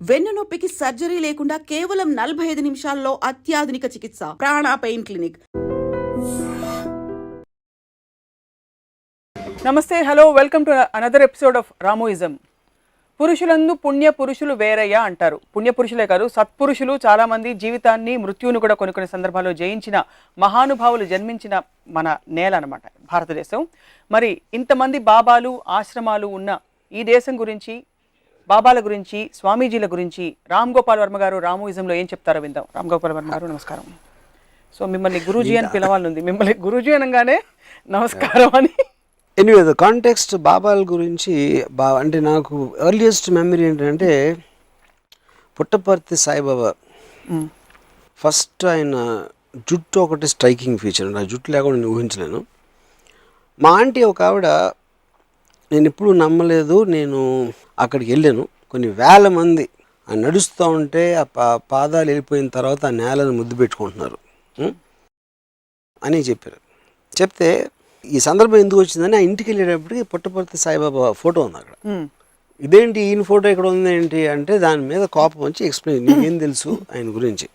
వెన్నునొప్పికి surgery లేకుండా కేవలం 45 నిమిషాల్లో అత్యాధునిక చికిత్స. Prana pain clinic. నమస్తే, hello, welcome to another episode of Ramoism. పురుషులందు పుణ్య పురుషులు వేరయ్యా అంటారు. పుణ్య పురుషులే కాదు, సత్పురుషులు చాలామంది జీవితాన్ని మృత్యువును కూడా కొన్ని సందర్భాల్లో జయించిన మహానుభావులు జన్మించిన మన నేల అన్నమాట భారతదేశం. మరి ఇంతమంది బాబాలు ఆశ్రమాలు ఉన్న ఈ దేశం గురించి, బాబాల గురించి, స్వామీజీల గురించి రామ్ గోపాల్ వర్మ గారు రామోయిజంలో ఏం చెప్తారో విందాం. రామ్ గోపాల్ వర్మ గారు నమస్కారం. సో మిమ్మల్ని గురూజీ అని పిలవాలనుంది, మిమ్మల్ని గురూజీ అనగానే నమస్కారం అని. ఎనీవే ద కాంటెక్స్ట్ బాబాల గురించి అంటే నాకు ఎర్లియస్ట్ మెమరీ ఏంటంటే పుట్టపర్తి సాయిబాబా ఫస్ట్ ఆయన జుట్టు ఒకటి స్ట్రైకింగ్ ఫీచర్. ఆ జుట్టు లేకుండా నేను ఊహించలేను. మా ఆంటీ ఒక ఆవిడ, నేను ఎప్పుడు నమ్మలేదు, నేను అక్కడికి వెళ్ళాను, కొన్ని వేల మంది నడుస్తూ ఉంటే ఆ పాదాలు వెళ్ళిపోయిన తర్వాత ఆ నేలను ముద్దు పెట్టుకుంటున్నారు అని చెప్పారు. చెప్తే ఈ సందర్భం ఎందుకు వచ్చిందని ఆ ఇంటికి వెళ్ళేటప్పటికి పుట్టపర్తి సాయిబాబా ఫోటో ఉంది అక్కడ. ఇదేంటి ఈయన ఫోటో ఇక్కడ ఉంది ఏంటి అంటే దాని మీద కోపం వచ్చి ఎక్స్ప్లెయిన్, నీకేం తెలుసు ఆయన గురించి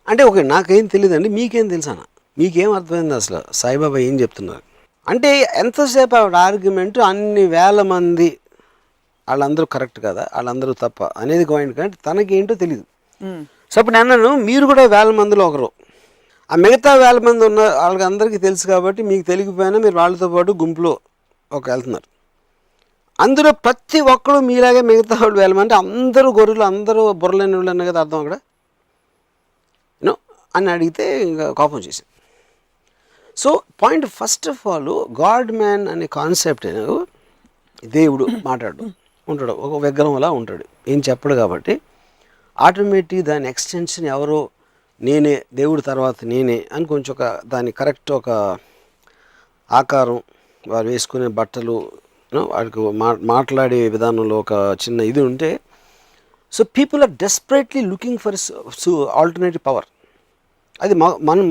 అంటే ఓకే నాకేం తెలియదండి, మీకేం తెలుసా, మీకేం అర్థమైంది అసలు సాయిబాబా ఏం చెప్తున్నారు అంటే ఎంతసేపు ఆవిడ ఆర్గ్యుమెంట్, అన్ని వేల మంది వాళ్ళందరూ కరెక్ట్ కదా, వాళ్ళందరూ తప్ప అనేది పాయింట్, కానీ తనకేంటో తెలియదు. సో అప్పుడు నేను అన్నాను, మీరు కూడా వేల మందిలో ఒకరు, ఆ మిగతా వేల మంది ఉన్న వాళ్ళకి అందరికీ తెలుసు కాబట్టి మీకు తెలియకపోయినా మీరు వాళ్ళతో పాటు గుంపులో వెళ్తున్నారు. అందులో ప్రతి ఒక్కరు మీలాగే మిగతా వాళ్ళు వేల మంది, అందరూ గొర్రెలు, అందరూ బుర్రలేని వాళ్ళు అన్న కదా అర్థం అక్కడ యూనో అని అడిగితే ఇంకా కోపం చేశాను. So point first of all, God man అనే కాన్సెప్ట్, దేవుడు మాట్లాడు ఉంటాడు, ఒక విగ్రహం అలా ఉంటాడు, ఏం చెప్పడు కాబట్టి ఆటోమేటిక్ దాని ఎక్స్టెన్షన్ ఎవరో నేనే, దేవుడి తర్వాత నేనే అని కొంచెం దాని కరెక్ట్ ఒక ఆకారం, వారు వేసుకునే బట్టలు, వాడికి మాట్లాడే విధానంలో ఒక చిన్న ఇది ఉంటే, so people are desperately looking for alternative power. అది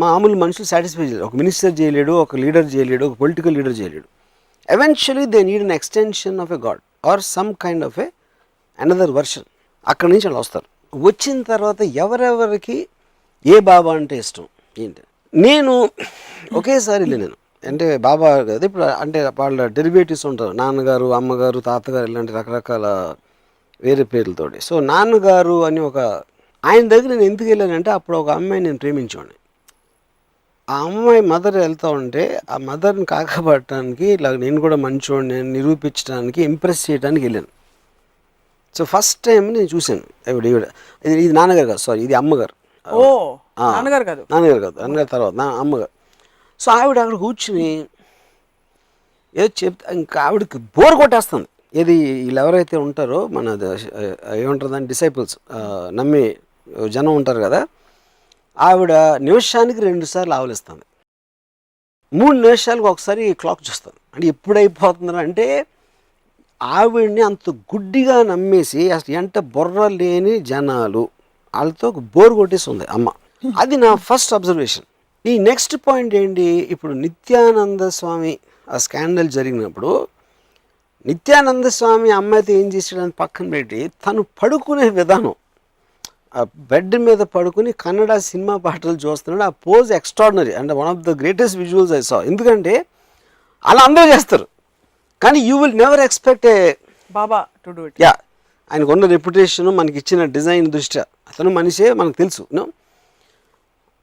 మామూలు మనుషులు సాటిస్ఫై చేయలేడు, ఒక మినిస్టర్ చేయలేడు, ఒక లీడర్ చేయలేడు, ఒక పొలిటికల్ లీడర్ చేయలేడు. Eventually they need an extension of a god or some kind of a another version. అక్కడి నుంచి వాళ్ళు వస్తారు. వచ్చిన తర్వాత ఎవరెవరికి ఏ బాబా అంటే ఇష్టం ఏంటి, నేను ఒకేసారి నేను అంటే బాబా కదా ఇప్పుడు అంటే వాళ్ళ డెరివేటివ్స్ ఉంటారు, నాన్నగారు, అమ్మగారు, తాతగారు, ఇలాంటి రకరకాల వేరే పేర్లతోటి. సో నాన్నగారు అని ఒక ఆయన దగ్గర నేను ఎందుకు వెళ్ళానంటే, అప్పుడు ఒక అమ్మాయి నేను ప్రేమించేవాడిని. ఆ అమ్మాయి మదర్ వెళ్తూ ఉంటే ఆ మదర్ని కాకపడటానికి, ఇలా నేను కూడా మంచివాడిని నేను నిరూపించడానికి, ఇంప్రెస్ చేయడానికి వెళ్ళాను. సో ఫస్ట్ టైం నేను చూశాను ఇది నాన్నగారు కాదు, సారీ ఇది అమ్మగారు. నాన్నగారు కాదు, నాన్నగారు తర్వాత అమ్మగారు. సో ఆవిడ అక్కడ కూర్చుని ఏదో చెప్తే ఇంకా ఆవిడకి బోర్ కొట్టేస్తుంది. ఏది వీళ్ళు ఎవరైతే ఉంటారో మన ఏమంటారు దాన్ని డిసైపుల్స్, నమ్మే జనం ఉంటారు కదా, ఆవిడ నిమిషానికి 2 సార్లు ఆవలిస్తుంది, 3 నిమిషాలకు ఒకసారి క్లాక్ చూస్తుంది. అంటే ఎప్పుడు అయిపోతున్నారు అంటే ఆవిడ్ని అంత గుడ్డిగా నమ్మేసి అసలు ఎంట బొర్ర లేని జనాలు వాళ్ళతో బోర్ కొట్టేస్తుంది అమ్మ. అది నా ఫస్ట్ అబ్జర్వేషన్. ఈ నెక్స్ట్ పాయింట్ ఏంటి, ఇప్పుడు నిత్యానంద స్వామి ఆ స్కాండల్ జరిగినప్పుడు నిత్యానంద స్వామి అమ్మాయితో ఏం చేసాడని పక్కన పెట్టి తను పడుకునే విధానం, ఆ బెడ్ మీద పడుకుని కన్నడ సినిమా పాటలు చూస్తున్నాడు. ఆ pose extraordinary and one of the greatest visuals I saw. ఎందుకంటే అలా అందరూ చేస్తారు, కానీ you will never expect A Baba to do it. Yeah, ఆయనకు ఉన్న రెప్యుటేషను, మనకి ఇచ్చిన డిజైన్ దృష్ట్యా అతను మనిషే మనకు తెలుసు.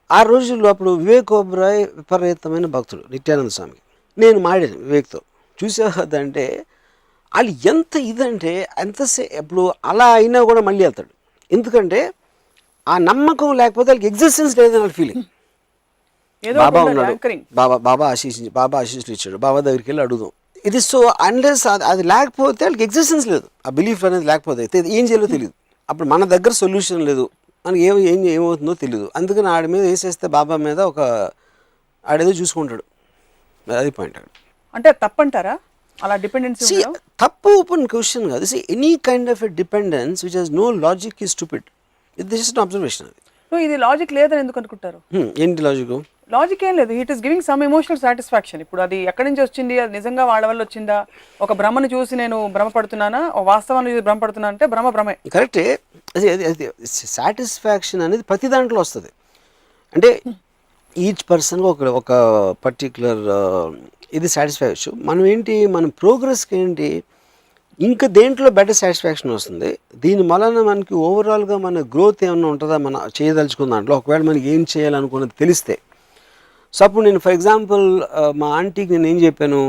ఆ రోజుల్లో అప్పుడు వివేక్ ఓబరాయ్ విపరీతమైన భక్తుడు నిత్యానంద స్వామికి. నేను మాడాను వివేక్తో, చూసేదంటే వాళ్ళు ఎంత ఇదంటే ఇప్పుడు అలా అయినా కూడా మళ్ళీ వెళ్తాడు. ఎందుకంటే ఆ నమ్మకం లేకపోతే వాళ్ళకి ఎగ్జిస్టెన్స్ లేదని వాళ్ళ ఫీలింగ్. బాబా ఉన్నాడు, బాబా ఆశీస్సులు ఇచ్చాడు, బాబా దగ్గరికి వెళ్ళి అడుగుదాం. ఇది సో అన్లెస్ అది లేకపోతే వాళ్ళకి ఎగ్జిస్టెన్స్ లేదు, ఆ బిలీఫ్ అనేది లేకపోతే ఏం చేయాలో తెలియదు. అప్పుడు మన దగ్గర సొల్యూషన్ లేదు, మనకి ఏమవుతుందో తెలియదు. అందుకని ఆడి మీద వేసేస్తే బాబా మీద ఒక ఆడేదో చూసుకుంటాడు. అది పాయింట్. అంటే తప్పంటారా అలా డిపెండెన్సీ? తప్పు ఓపెన్ క్వశ్చన్ కాదు. Any kind of a dependence which has no logic is stupid. ఇది జస్ట్ అబ్జర్వేషన్. అది ఇది లాజిక్ లేదని ఎందుకు అనుకుంటారు? ఏంటి లాజిక్? లాజిక్ ఏం లేదు, it is giving some emotional satisfaction. ఇప్పుడు అది ఎక్కడి నుంచి వచ్చింది, అది నిజంగా వాళ్ళ వల్ల వచ్చిందా? ఒక భ్రమను చూసి నేను భ్రమపడుతున్నానా, ఒక వాస్తవాన్ని చూసి భ్రమపడుతున్నా అంటే భ్రమే. కరెక్టే. అది సాటిస్ఫాక్షన్ అనేది ప్రతి దాంట్లో వస్తుంది. అంటే ఈచ్ పర్సన్ ఒక పర్టిక్యులర్ ఇది సాటిస్ఫై అవ్వచ్చు. మనం ఏంటి, మన ప్రోగ్రెస్కి ఏంటి ఇంకా దేంట్లో బెటర్ సాటిస్ఫాక్షన్ వస్తుంది. దీని వలన మనకి ఓవరాల్గా మన గ్రోత్ ఏమన్నా ఉంటుందా మన చేయదలుచుకున్న దాంట్లో, ఒకవేళ మనకి ఏం చేయాలనుకున్నది తెలిస్తే. సో అప్పుడు నేను ఫర్ ఎగ్జాంపుల్ మా ఆంటీకి నేను ఏం చెప్పాను,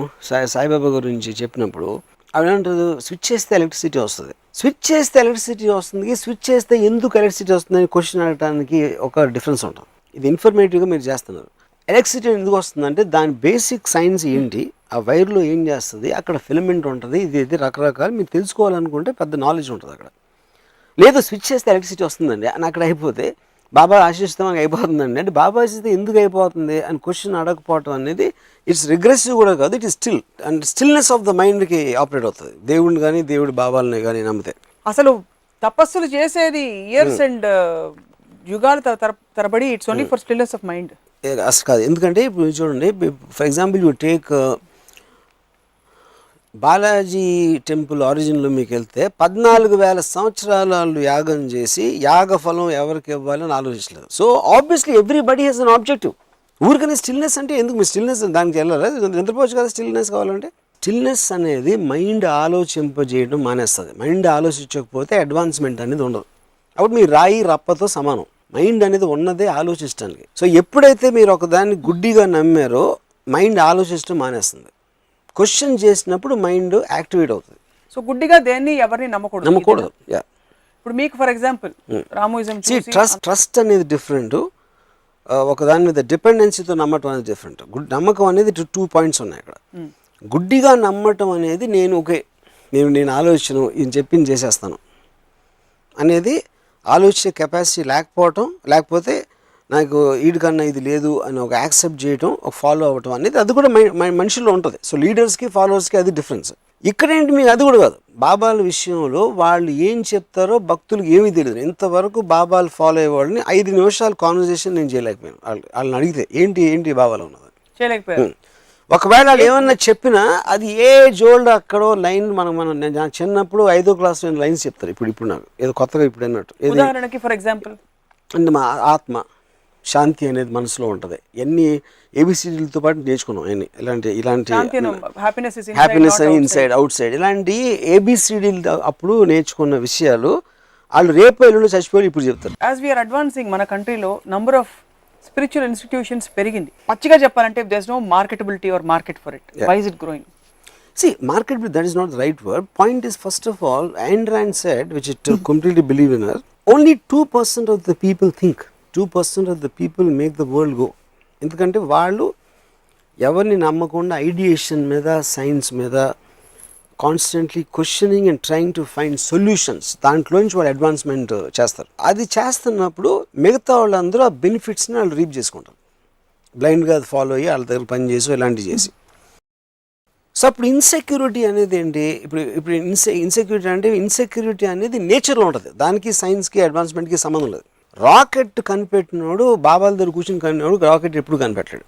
సాయిబాబా గురించి చెప్పినప్పుడు ఆవిడ అంటారు, స్విచ్ చేస్తే ఎలక్ట్రిసిటీ వస్తుంది. స్విచ్ చేస్తే ఎలక్ట్రిసిటీ వస్తుంది, స్విచ్ చేస్తే ఎందుకు ఎలక్ట్రిసిటీ వస్తుంది అని క్వశ్చన్ అడగడానికి ఒక డిఫరెన్స్ ఉంటుంది. ఇది ఇన్ఫర్మేటివ్గా మీరు చేస్తున్నారు. ఎలక్ట్రిసిటీ ఎందుకు వస్తుందంటే దాని బేసిక్ సైన్స్ ఏంటి, ఆ వైర్లో ఏం చేస్తుంది, అక్కడ ఫిలమెంట్ ఉంటుంది, ఇది రకరకాలు మీరు తెలుసుకోవాలనుకుంటే పెద్ద నాలెడ్జ్ ఉంటుంది అక్కడ. లేదు స్విచ్ చేస్తే ఎలక్ట్రిసిటీ వస్తుందండి అని అక్కడ అయిపోతే బాబా ఆశిస్తే మనకు అయిపోతుందండి అంటే బాబా ఆశిస్తే ఎందుకు అయిపోతుంది అని క్వశ్చన్ అడగకపోవటం అనేది ఇట్స్ రిగ్రెసివ్ కూడా కాదు, it is still and stillness of the మైండ్కి ఆపరేట్ అవుతుంది. దేవుడిని కానీ దేవుడి బాబాలని కానీ నమ్మితే. అసలు తపస్సులు చేసేది ఇయర్స్ అండ్ యుగాల తరబడి, it's only for stillness of mind. అసలు కాదు, ఎందుకంటే ఇప్పుడు చూడండి, for example you take Balaji temple ఆరిజిన్లో మీకు వెళ్తే 14,000 సంవత్సరాలు వాళ్ళు యాగం చేసి యాగ ఫలం ఎవరికి ఇవ్వాలని ఆలోచించలేదు. So obviously everybody has an objective. ఊరికనే స్టిల్నెస్ అంటే ఎందుకు మీరు స్టిల్నెస్ దానికి వెళ్ళాలి, నిద్రపోవచ్చు కదా స్టిల్నెస్ కావాలంటే. స్టిల్నెస్ అనేది మైండ్ ఆలోచింపజేయడం మానేస్తుంది. మైండ్ ఆలోచించకపోతే అడ్వాన్స్మెంట్ అనేది ఉండదు. అప్పుడు మీరు రాయి రప్పతో సమానం. మైండ్ అనేది ఉన్నదే ఆలోచించడానికి. సో ఎప్పుడైతే మీరు ఒకదాన్ని గుడ్డిగా నమ్మారో మైండ్ ఆలోచించడం మానేస్తుంది. క్వశ్చన్ చేసినప్పుడు మైండ్ యాక్టివేట్ అవుతుంది. సో గుడ్డిగా దేన్ని ఎవరిని నమ్మకూడదు. ఇప్పుడు మీకు ఫర్ ఎగ్జాంపుల్ రామోయిజం ట్రస్ట్ అనేది డిఫరెంట్, ఒకదాని మీద డిపెండెన్సీతో నమ్మటం అనేది డిఫరెంట్. నమ్మకం అనేది 2 పాయింట్స్ ఉన్నాయి అక్కడ. గుడ్డిగా నమ్మటం అనేది నేను ఆలోచన ఈయన చెప్పింది చేసేస్తాను అనేది ఆలోచించే కెపాసిటీ లేకపోవటం, లేకపోతే నాకు వీడికన్నా ఇది లేదు అని ఒక యాక్సెప్ట్ చేయటం, ఒక ఫాలో అవ్వటం అనేది అది కూడా మనుషుల్లో ఉంటుంది. సో లీడర్స్కి ఫాలోవర్స్కి అది డిఫరెన్స్. ఇక్కడేంటి మీకు అది కూడా కాదు. బాబాల విషయంలో వాళ్ళు ఏం చెప్తారో భక్తులకు ఏమీ తెలియదు. ఇంతవరకు బాబాలు ఫాలో అయ్యేవాళ్ళని 5 నిమిషాలు కాన్వర్సేషన్ నేను చేయలేకపోయాను. వాళ్ళని అడిగితే ఏంటి బాబాలో ఉన్నది చేయలేకపోయాను. ఒకవేళ వాళ్ళు ఏమన్నా చెప్పినా అది ఏ జోల్డ్ అక్కడో లైన్ నేను చిన్నప్పుడు 5వ క్లాస్ లైన్స్ చెప్తారు. ఇప్పుడు నాకు ఏదో కొత్తగా ఇప్పుడు అన్నట్టు. ఉదాహరణకి ఫర్ ఎగ్జాంపుల్ అంటే మా ఆత్మ శాంతి అనేది మనసులో ఉంటుంది. ఎన్ని ఏబిసిడీలతో పాటు నేర్చుకున్నాం. ఇలాంటి హ్యాపీనెస్ అని ఇన్సైడ్ అవుట్ సైడ్ ఇలాంటి ఏబిసిడీలు అప్పుడు నేర్చుకున్న విషయాలు వాళ్ళు రేపు ఎల్లుండి చచ్చిపోయి ఇప్పుడు చెప్తారు. యాజ్ వీఆర్ అడ్వాన్సింగ్ మన కంట్రీలో నంబర్ ఆఫ్ స్పిరిచువల్ ఇన్స్టిట్యూషన్స్ పెరిగింది. పచ్చిగా చెప్పాలంటే there is no marketability or market for it. Why is it growing? See, marketability, that is not the right word. Point is, first of all, Ayn Rand said, which I completely believe in her, only 2% of the people think. 2% of the people make the world go. ఎందుకంటే వాళ్ళు ఎవరిని నమ్మకుండా ideation మీద, science మీద constantly questioning and trying to find solutions, దాంట్లోంచి వాళ్ళు advancement చేస్తారు. అది చేస్తున్నప్పుడు మిగతా వాళ్ళందరూ ఆ బెనిఫిట్స్ని వాళ్ళు రీప్ చేసుకుంటారు. బ్లైండ్గా అది ఫాలో అయ్యి వాళ్ళ దగ్గర పని చేసి ఇలాంటివి చేసి. సో అప్పుడు ఇన్సెక్యూరిటీ అనేది ఏంటి? ఇప్పుడు ఇన్సెక్యూరిటీ అనేది నేచర్లో ఉంటుంది. దానికి సైన్స్కి అడ్వాన్స్మెంట్కి సంబంధం లేదు. రాకెట్ కనిపెట్టినోడు బాబాల దగ్గర కూర్చొని కనిపెట్టినోడు రాకెట్ ఎప్పుడు కనిపెట్టలేడు.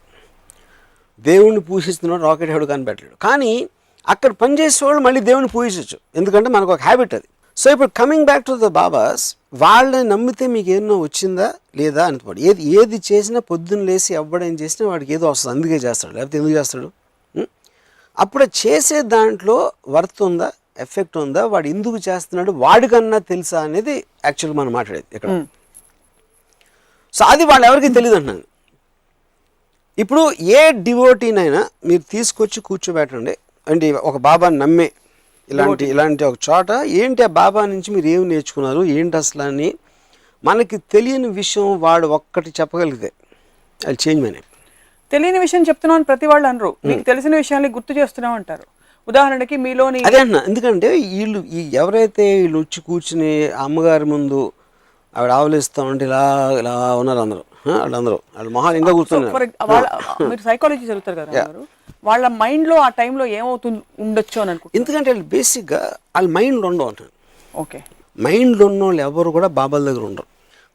దేవుణ్ణి పూజిస్తున్నాడు రాకెట్ ఎవడు కనిపెట్టలేడు. కానీ అక్కడ పనిచేసేవాళ్ళు మళ్ళీ దేవుని పూజించవచ్చు, ఎందుకంటే మనకు ఒక హ్యాబిట్ అది. సో ఇప్పుడు coming back to the babas, వాళ్ళని నమ్మితే మీకు ఏమన్నా వచ్చిందా లేదా అనుకోండి. ఏది చేసినా పొద్దున్న లేసి ఎవ్వడేం చేసినా వాడికి ఏదో వస్తుంది, అందుకే చేస్తాడు, లేకపోతే ఎందుకు చేస్తాడు? అప్పుడు చేసే దాంట్లో వర్త్ ఉందా, ఎఫెక్ట్ ఉందా, వాడు ఎందుకు చేస్తున్నాడు, వాడికన్నా తెలుసా అనేది యాక్చువల్గా మనం మాట్లాడేది ఇక్కడ. సో అది వాళ్ళు ఎవరికి తెలియదు అంటున్నాను. ఇప్పుడు ఏ డివోటీనైనా మీరు తీసుకొచ్చి కూర్చోబెట్టండి అంటే ఒక బాబాని నమ్మే ఇలాంటి ఒక చోట, ఏంటి ఆ బాబా నుంచి మీరు ఏమి నేర్చుకున్నారు, ఏంటి అసలు అని మనకి తెలియని విషయం వాడు ఒక్కటి చెప్పగలిగితే అది చేంజ్ మనీ. తెలియని విషయం చెప్తున్నాం ప్రతి వాళ్ళు అనరు, మీకు తెలిసిన విషయాన్ని గుర్తు చేస్తున్నాం అంటారు. ఉదాహరణకి మీలోని అదే అంటున్నా, ఎందుకంటే వీళ్ళు ఎవరైతే వీళ్ళు వచ్చి కూర్చుని అమ్మగారి ముందు ఆవిడ ఆవలిస్తూ ఉంటే ఇలా ఉన్నారు అందరూ, వాళ్ళ మొహాలు ఇంకా కూర్చున్నారు. మీరు సైకాలజీ చదువుతారు కదా, వాళ్ళ మైండ్లో ఆ టైంలో ఏమవుతుంది ఉండొచ్చు అని అనుకుంటున్నారు. ఎందుకంటే వాళ్ళు బేసిక్గా వాళ్ళ మైండ్లో ఉండవు అంటారు. ఓకే, మైండ్లో ఉన్న వాళ్ళు ఎవరు కూడా బాబాల దగ్గర ఉండరు.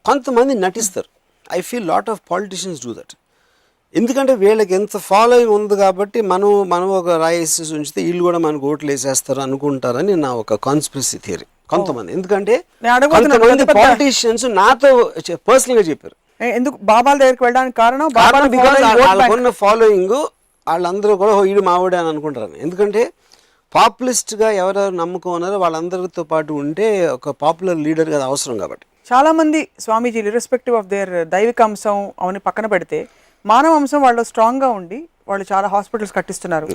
కొంతమంది నటిస్తారు. I feel lot of politicians do that. ఎందుకంటే వీళ్ళకి ఎంత ఫాలోయింగ్ ఉంది కాబట్టి మనం ఒక రాయేసి ఉంచితే వీళ్ళు కూడా మనకు ఓట్లు వేసేస్తారు అనుకుంటారని నా ఒక కాన్స్పిరసీ థియరీ కొంతమంది. ఎందుకంటే నేను అడగబోతున్నా, కొంతమంది పాలిటీషియన్స్ నాతో పర్సనల్ గా చెప్పారు ఎందుకు బాబాల దగ్గరికి వెళ్ళడానికి కారణం వాళ్ళకున్న ఫాలోయింగ్ వాళ్ళందరూ కూడా వీడు మావిడే అని అనుకుంటారు. ఎందుకంటే పాపులిస్ట్గా ఎవరెవరు నమ్మకం ఉన్నారో వాళ్ళందరితో పాటు ఉంటే ఒక పాపులర్ లీడర్ కదా అవసరం కాబట్టి. చాలా మంది స్వామీజీలు ఇర్రెస్పెక్టివ్ ఆఫ్ దేర్ దైవిక అంశం అవన్నీ పక్కన పెడితే మానవ అంశం వాళ్ళు స్ట్రాంగ్గా ఉండి వాళ్ళు చాలా హాస్పిటల్స్ కట్టిస్తున్నారు,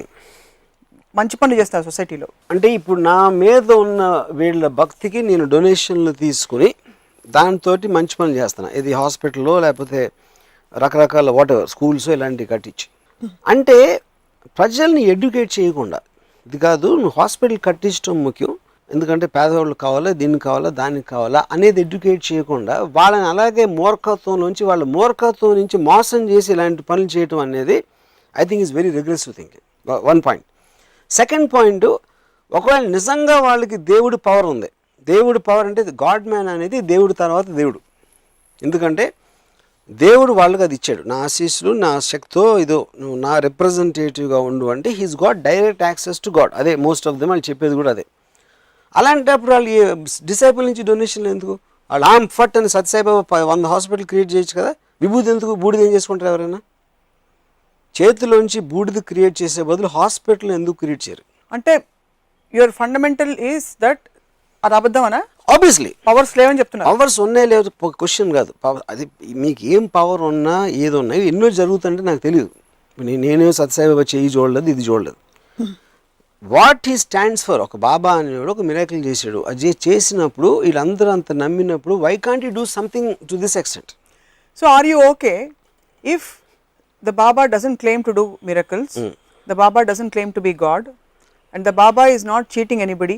మంచి పనులు చేస్తారు సొసైటీలో. అంటే ఇప్పుడు నా మీద ఉన్న వీళ్ళ భక్తికి నేను డొనేషన్లు తీసుకుని దాంతో మంచి పనులు చేస్తాను. ఇది హాస్పిటల్లో లేకపోతే రకరకాల వాటెవర్ స్కూల్స్ ఇలాంటివి కట్టించి. అంటే ప్రజల్ని ఎడ్యుకేట్ చేయకుండా ఇది కాదు నువ్వు హాస్పిటల్ కట్టించడం ముఖ్యం, ఎందుకంటే పేదవాళ్ళు కావాలా దీనికి కావాలా దానికి కావాలా అనేది ఎడ్యుకేట్ చేయకుండా వాళ్ళని అలాగే వాళ్ళ మూర్ఖత్వం నుంచి మోసం చేసి ఇలాంటి పనులు చేయటం అనేది I think is very regressive thinking. 1 point. Second point, ఒకవేళ నిజంగా వాళ్ళకి దేవుడి పవర్ ఉంది, దేవుడి పవర్ అంటే గాడ్ మ్యాన్ అనేది దేవుడి తర్వాత దేవుడు. ఎందుకంటే దేవుడు వాళ్ళకి అది ఇచ్చాడు, నా ఆశీస్సులు నా శక్తితో ఇదో నువ్వు నా రిప్రజెంటేటివ్గా ఉండు అంటే he's got direct access to God. అదే మోస్ట్ ఆఫ్ దెమ్ వాళ్ళు చెప్పేది కూడా అదే. అలాంటప్పుడు వాళ్ళు డిసైపుల్ నుంచి డొనేషన్లు ఎందుకు? వాళ్ళు ఫట్ అని సత్యసాయిబాబా 100 హాస్పిటల్ క్రియేట్ చేయొచ్చు కదా. విభూతి ఎందుకు? బూడిద ఏం చేసుకుంటారు ఎవరైనా? చేతిలోంచి బూడిద క్రియేట్ చేసే బదులు హాస్పిటల్ ఎందుకు క్రియేట్ చేయరు? అంటే యువర్ ఫండమెంటల్ ఈస్ దట్ అది అబద్ధమనా? ఆబ్వియస్లీ పవర్స్ లేవని చెప్తున్నారు. పవర్స్ ఉన్నాయి లేదు క్వశ్చన్ కాదు. అది మీకు ఏం పవర్ ఉన్నా ఏదో ఉన్నాయి ఎన్నో జరుగుతుంటే నాకు తెలియదు. నేనే సత్యసాయిబాబా చేయి చూడలేదు, ఇది చూడలేదు. వాట్ హీ స్టాండ్స్ ఫర్, ఒక బాబా అనేవాడు ఒక మిరాకిల్ చేశాడు, అది చేసినప్పుడు వీళ్ళందరూ అంత నమ్మినప్పుడు why can't you do something to this extent? So are you okay if the Baba doesn't claim to do miracles, the Baba doesn't claim to be God, and the Baba is not cheating anybody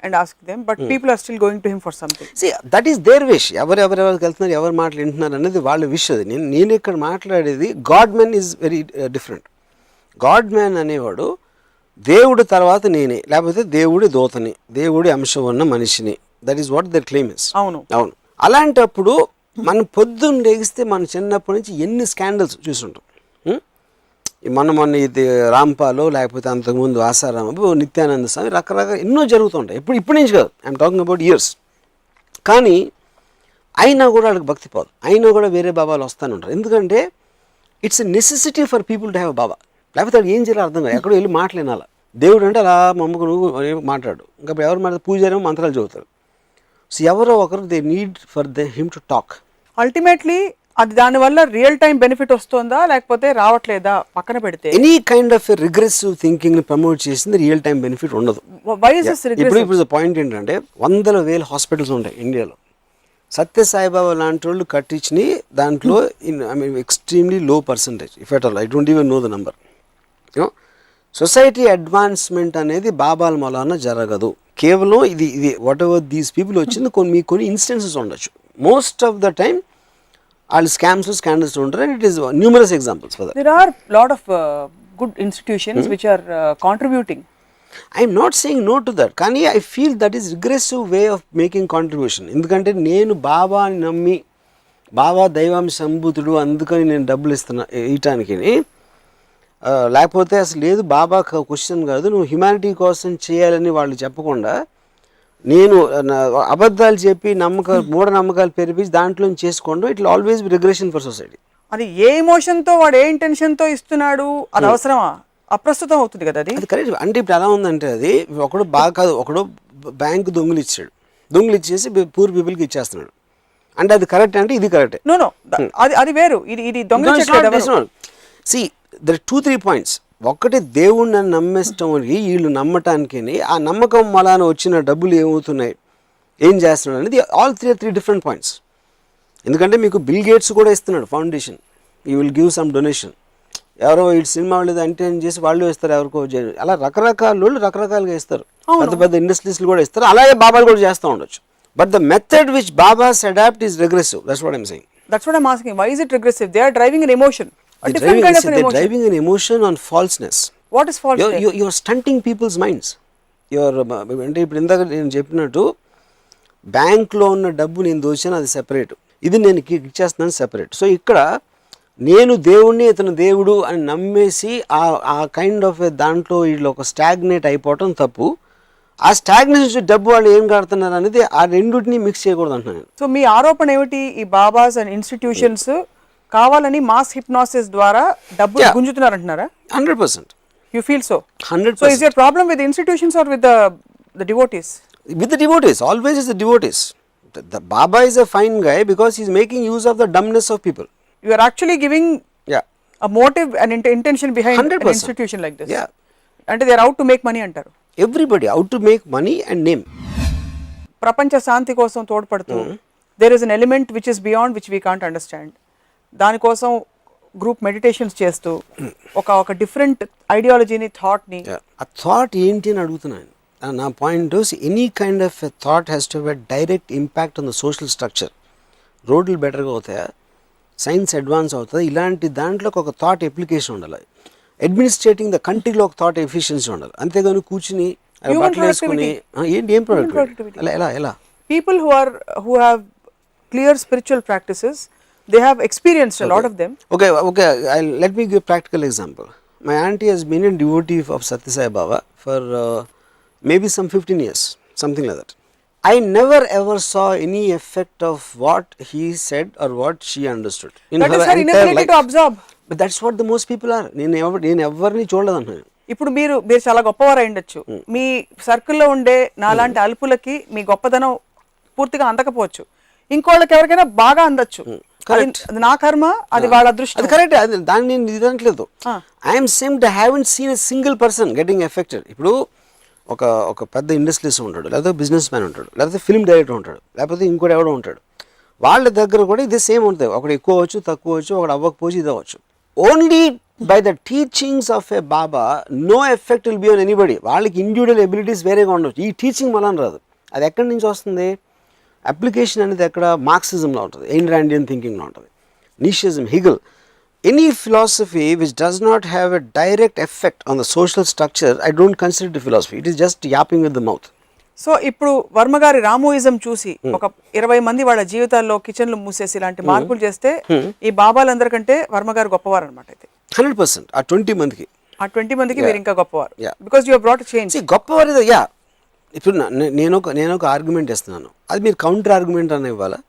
and ask them, but people are still going to him for something? See, that is their wish. ఎవరికి వెళ్తున్నారు, ఎవరు మాటలు వింటున్నారు అనేది వాళ్ళ wish. అది నేను ఇక్కడ మాట్లాడేది God man is very different. God man అనేవాడు దేవుడు తర్వాత నేనే, లేకపోతే దేవుడి దూతని, దేవుడి అంశం ఉన్న మనిషిని. That is what their claim is. అవును. అలాంటప్పుడు మనం పొద్దున్న లేగిస్తే మన చిన్నప్పటి నుంచి ఎన్ని స్కాండల్స్ చూసుంటాం. మొన్న ఇది రాంపాలో లేకపోతే అంతకుముందు ఆసారామ నిత్యానంద స్వామి రకరకాల ఎన్నో జరుగుతుంటాయి. ఇప్పుడు నుంచి కాదు, ఐఎమ్ టాకింగ్ అబౌట్ ఇయర్స్. కానీ అయినా కూడా వాళ్ళకి భక్తి పోదు, అయినా కూడా వేరే బాబాలు వస్తూనే ఉంటారు. ఎందుకంటే it's a necessity for people to have Baba. లేకపోతే అది ఏం చేయాలో అర్థం కాదు, ఎక్కడో వెళ్ళి మాట్లాడినాల. దేవుడు అంటే అలా మమ్మకు నువ్వు మాట్లాడు, ఇంకా ఎవరు మాట పూజారేమో మంత్రాలు చదువుతారు. సో ఎవరో ఒకరు they need for him to talk. Ultimately అది దానివల్ల రియల్ టైం బెనిఫిట్ వస్తుందా లేకపోతే రావట్లేదా పక్కన పెడితే any kind of regressive thinking ని ప్రమోట్ చేసింది రియల్ టైం బెనిఫిట్ ఉండదు. ఇప్పుడు పాయింట్ ఏంటంటే 100,000 హాస్పిటల్స్ ఉంటాయి ఇండియాలో. సత్యసాయిబాబా లాంటి వాళ్ళు కట్టించి దాంట్లో ఎక్స్ట్రీమ్లీ లో percentage, if at all, I don't even know the number. Society advancement అనేది బాబాల మూలాన జరగదు. కేవలం ఇది వాట్ ఎవర్ దీస్ పీపుల్ వచ్చింది కొన్ని ఇన్స్టెన్సెస్ ఉండొచ్చు. Most of the time all scandals ఉంటారు. and it is numerous examples for that. There are lot of good institutions which are contributing. I am not saying no to that, కానీ I feel that is regressive way of making contribution. ఎందుకంటే నేను బాబాని నమ్మి బాబా దైవాంశ సంభూతుడు అందుకని నేను డబ్బులు ఇవ్వటానికి, లేకపోతే అసలు లేదు బాబా క్వశ్చన్ కాదు నువ్వు హ్యుమానిటీ కోసం చేయాలని వాళ్ళు చెప్పకుండా నేను అబద్ధాలు చెప్పి మూఢనమ్మకాలు పెరిపించి దాంట్లో చేసుకోండి, it will always be regression for society. అది ఏ ఎమోషన్తో వాడు ఏ ఇంటెన్షన్తో ఇస్తున్నాడు అది అవసరమా? అప్రస్తుతం అవుతుంది కదా అది. కరెక్ట్. అంటే ఇప్పుడు ఎలా ఉందంటే అది ఒకడు బాగా కాదు, ఒకడు బ్యాంకు దొంగలు ఇచ్చేసి పూర్ పీపుల్కి ఇచ్చేస్తున్నాడు అంటే అది కరెక్ట్ అంటే ఇది కరెక్టే? నో అది వేరు, ఇది దొంగ. See their 2-3 points. ఒకటి దేవుణ్ణి నమ్మేస్తాం వీళ్ళు నమ్మటానికి, ఆ నమ్మకం వలన వచ్చిన డబ్బులు ఏమవుతున్నాయి, ఏం చేస్తున్నాడు అనేది ఆల్ త్రీ డిఫరెంట్ పాయింట్స్. ఎందుకంటే మీకు బిల్ గేట్స్ కూడా ఇస్తున్నాడు foundation, you will give some donation. ఎవరో ఈ సినిమా వాళ్ళు ఎంటర్టైన్ చేసి వాళ్ళు ఇస్తారు, ఎవరికో అలా రకరకాల వాళ్ళు రకరకాలుగా ఇస్తారు, పెద్ద ఇండస్ట్రీస్లు కూడా ఇస్తారు. అలాగే బాబాలు కూడా చేస్తూ ఉండొచ్చు. But the method which babas adopt is regressive. That's what I'm saying. That's what I'm asking. Why is it regressive? They are driving an emotion. They're driving an emotion on falseness. What is false? You're stunting people's minds. అంటే ఇప్పుడు ఇందాక నేను చెప్పినట్టు బ్యాంక్లో ఉన్న డబ్బు నేను దోచాను అది సెపరేట్, ఇది నేను ఇచ్చేస్తున్నాను సెపరేట్. సో ఇక్కడ నేను దేవుణ్ణి ఇతను దేవుడు అని నమ్మేసి ఆ కైండ్ ఆఫ్ దాంట్లో వీళ్ళు ఒక స్టాగ్నేట్ అయిపోవటం తప్పు. ఆ స్టాగ్నేషన్ డబ్బు వాళ్ళు ఏం కడుతున్నారు అనేది ఆ రెండింటిని మిక్స్ చేయకూడదు అంటున్నాను. సో మీ ఆరోపణ ఏమిటి, ఈ బాబాస్ అండ్ ఇన్స్టిట్యూషన్స్ కావాలని మాస్ హిప్నాసిస్ ద్వారా డబ్బు గుంజుతున్నారు అంటున్నారా? 100%. You feel so? 100%. So is your problem with institutions or with the devotees? With the devotees, always is the devotees. The Baba is a fine guy because he's making use of the dumbness of people. You are actually giving a motive and intention behind 100%. an institution like this. Yeah. And they are out to make money antaru. Everybody out to make money and name. ప్రపంచ శాంతి కోసం తోడ్పడుతూ there is an element which is beyond which we can't understand. దానికోసం group meditations చేస్తూ ఒక different ఐడియాలజీని, థాట్ని, ఆ thought ఏంటి అని అడుగుతున్నాను. నా point any kind of a thought has to have direct impact on the social structure. రోడ్లు బెటర్గా అవుతాయా, సైన్స్ అడ్వాన్స్ అవుతుందా, ఇలాంటి దాంట్లోకి ఒక థాట్ అప్లికేషన్ ఉండాలి. అడ్మినిస్ట్రేటింగ్ ద కంట్రీలో ఒక థాట్ ఎఫిషియన్సీ ఉండాలి. అంతేగాని కూర్చుని బట్టలు వేసుకుని ఏం ప్రొడక్టివిటీ ఎలా people who have clear spiritual practices, they have experienced a lot of them. Okay, let me give a practical example. My auntie has been a devotee of Satya Sai Baba for maybe some 15 years, something like that. I never ever saw any effect of what he said or what she understood in That her is her entire inability life. to absorb. But that's what the most people are. నేను ఎవరిని చూడలేదన్నాను. ఇప్పుడు మీరు చాలా గొప్పవారు అయ్యుండొచ్చు. మీ సర్కిల్లో ఉండే నాలాంటి అల్పులకి మీ గొప్పదనం పూర్తిగా అందకపోవచ్చు. ఇంకోళ్ళకి ఎవరికైనా బాగా అందొచ్చు. అది నా కర్మ, అది వాళ్ళ అదృష్టం. అది కరెక్ట్. దాన్ని నేను ఇదనట్లేదు. I'm same too haven't seen a single person getting affected. ఇప్పుడు ఒక పెద్ద ఇండస్ట్రీస్ ఉంటాడు, లేకపోతే బిజినెస్ మ్యాన్ ఉంటాడు, లేకపోతే ఫిల్మ్ డైరెక్టర్ ఉంటాడు, లేకపోతే ఇంకోటి ఎవడో ఉంటాడు. వాళ్ళ దగ్గర కూడా ఇది సేమ్ ఉంటుంది. ఒకటి ఎక్కువ అవ్వచ్చు, తక్కువ అవ్వచ్చు, ఒకటి అవ్వకపోవచ్చు, ఇది అవ్వచ్చు. Only by the teachings of a baba no effect will be on anybody. వాళ్ళకి ఇండివిజువల్ ఎబిలిటీస్ వేరేగా ఉండవచ్చు. ఈ టీచింగ్ మళ్ళీ రాదు. అది ఎక్కడి నుంచి వస్తుంది? అప్లికేషన్ అనేది ఎక్కడ? మార్క్సిజంలో ఉంటుంది, ఎయిన్ రాండియన్ థింకింగ్లో ఉంటుంది, నిషిజం, హిగల్. Any philosophy which does not have a direct effect on the social structure, I don't consider it a philosophy. It is just yapping with the mouth. So ఇప్పుడు వర్మ గారి రామోయిజం చూసి ఒక 20 మంది వాళ్ళ జీవితాల్లో కిచెన్లు మూసేసి ఇలాంటి మార్పులు చేస్తే ఈ బాబాలందరికంటే వర్మ గారు గొప్పవారు అనమాట. అయితే 100%. ఆ 20 మందికి, ఆ 20 మందికి మీరు ఇంకా గొప్పవారు. Because you have brought change. గొప్పవారు. ఇప్పుడు నేను ఒక ఆర్గ్యుమెంట్ ఇస్తున్నాను, అది మీరు కౌంటర్ ఆర్గ్యుమెంట్ అని ఇవ్వాలా,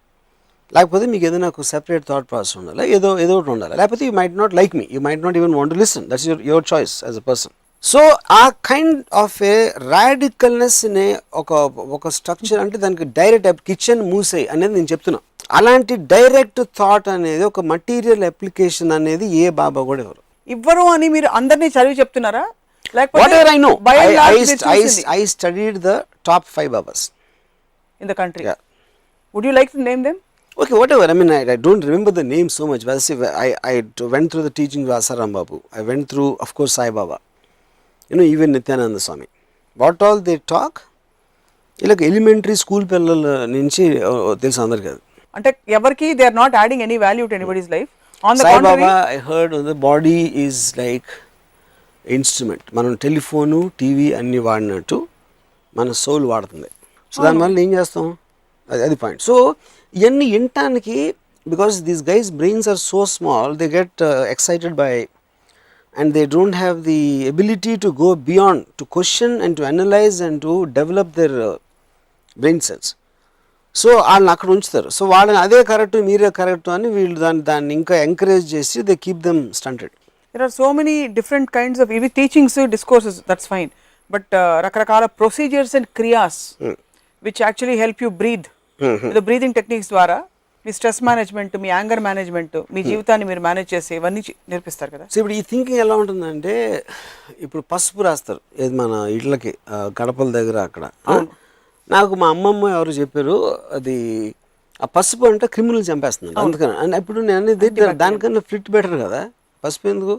లేకపోతే మీకు ఏదైనా నాకు సెపరేట్ థాట్ ప్రాసెస్ ఉండాలి, ఏదో ఒకటి ఉండాలి, లేకపోతే you might not like me, you might not even want to listen. That's your choice as a person. So ఆ కైండ్ ఆఫ్ ఏ రాడికల్నెస్ నే ఒక స్ట్రక్చర్ అంటే దానికి డైరెక్ట్ కిచెన్ మూసే అనేది నేను చెప్తున్నా. అలాంటి డైరెక్ట్ థాట్ అనేది ఒక మటీరియల్ అప్లికేషన్ అనేది ఏ బాబా కూడా ఇవ్వరు అని మీరు అందరినీ చదివి చెప్తున్నారా? Whatever I know, I studied the top 5 Babas in the country. Would you like to name them? Okay, whatever. I mean, I don't remember the name so much. But I went through the teaching of Asaram Babu. I went through, of course, Sai Baba. Even Nityananda Swami. What all they talk, like elementary school pillal nunchi telusu andariki. Ante evarki they are not adding any value to anybody's life. On the Sai contrary, Baba, I heard the body is like instrument. మనం telephone, TV అన్ని వాడినట్టు మన soul వాడుతుంది. So దానివల్ల ఏం చేస్తాం, అది point. So ఇవన్నీ వినటానికి, because these guys brains are so small, they get excited by and they don't have the ability to go beyond, to question and to analyse and to develop their brain cells. So వాళ్ళని అక్కడ ఉంచుతారు. So వాళ్ళని అదే correct, మీరే correct అని వీళ్ళు దాన్ని ఇంకా ఎంకరేజ్ చేసి they keep them stunted. There are so many different kinds of even teachings, discourses, that's fine, but రకరకాల procedures and kriyas which actually help you breathe. The breathing techniques ద్వారా మీ stress management, మీ anger management, మీ జీవితాన్ని మీరు manage చేసి ఇవన్నీ నేర్పిస్తారు కదా. So ఇప్పుడు ఈ థింకింగ్ ఎలా ఉంటుందంటే, ఇప్పుడు పసుపు రాస్తారు ఏది మన ఇళ్ళకి గడపల దగ్గర అక్కడ. నాకు మా అమ్మమ్మ ఎవరు చెప్పారు, అది ఆ పసుపు అంటే క్రిమినల్ చంపేస్తుంది అందుకని. అండ్ ఇప్పుడు నేను అనేది దానికన్నా ఫ్లిట్ బెటర్ కదా, పసుపు ఎందుకు?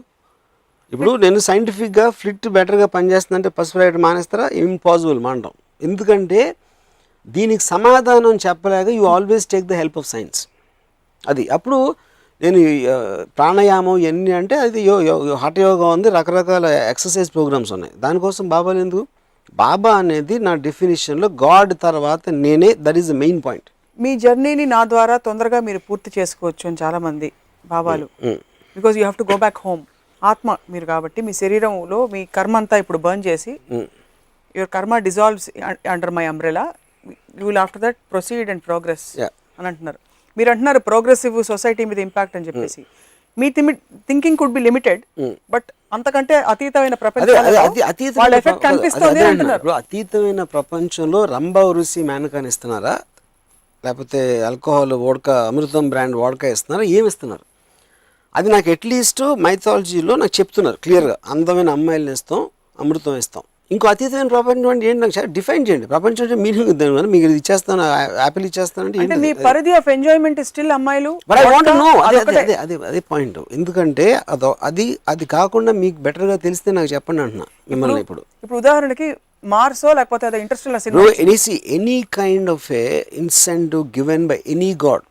ఇప్పుడు నేను సైంటిఫిక్గా ఫ్లిట్ బెటర్గా పనిచేస్తుందంటే పసుపు రాయడం మానేస్తారా? ఇంపాసిబుల్ మానడం. ఎందుకంటే దీనికి సమాధానం చెప్పలేక you always take the help of science. అది అప్పుడు నేను ప్రాణాయామం ఎన్ని అంటే అది హఠయోగా ఉంది, రకరకాల ఎక్సర్సైజ్ ప్రోగ్రామ్స్ ఉన్నాయి. దానికోసం బాబాలు ఎందుకు? బాబా అనేది నా డెఫినేషన్లో గాడ్ తర్వాత నేనే, that is the main point. మీ జర్నీని నా ద్వారా తొందరగా మీరు పూర్తి చేసుకోవచ్చు అని చాలామంది బాబాలు because you have to go back home. ఆత్మ మీరు కాబట్టి మీ శరీరంలో మీ కర్మ అంతా ఇప్పుడు బర్న్ చేసి యువర్ కర్మ dissolves under my umbrella, you will after that proceed and progress అని అంటున్నారు. మీరు అంటున్నారు ప్రోగ్రెసివ్ సొసైటీ మీద ఇంపాక్ట్ అని చెప్పేసి. మీ thinking could be limited, but అంతకంటే అతీతమైన ప్రపంచంలో వాళ్ళ ఎఫెక్ట్ కనిపిస్తుంది అంటున్నారు. అతీతమైన ప్రపంచంలో రంభా ఋషి మేనకాని ఇస్తున్నారా, లేకపోతే ఆల్కహాల్ వోడ్కా అమృతం బ్రాండ్ వోడ్కా ఇస్తున్నారా, ఏమి ఇస్తున్నారు? అది నాకు అట్లీస్ట్ మైథాలజీలో నాకు చెప్తున్నారు క్లియర్గా, అందమైన అమ్మాయిలను ఇస్తాం, అమృతం ఇస్తాం. ఇంకో అతీతమైన ప్రపంచం అంటే ఏంటి నాకు డిఫైన్ చేయండి. ప్రపంచం అంటే మీనింగ్ ఇద్దాం, మీకు ఇది ఇచ్చేస్తాను, యాపిల్ ఇచ్చేస్తాను అంటే మీ పరిధి ఆఫ్ ఎంజాయ్మెంట్ స్టిల్ అమ్మాయిలు. అదే పాయింట్. ఎందుకంటే అది కాకుండా మీకు బెటర్గా తెలిస్తే నాకు చెప్పండి అంటున్నా మిమ్మల్ని. ఇప్పుడు ఉదాహరణకి మార్సో లేకపోతే అదే interest any kind of A incentive given by any God,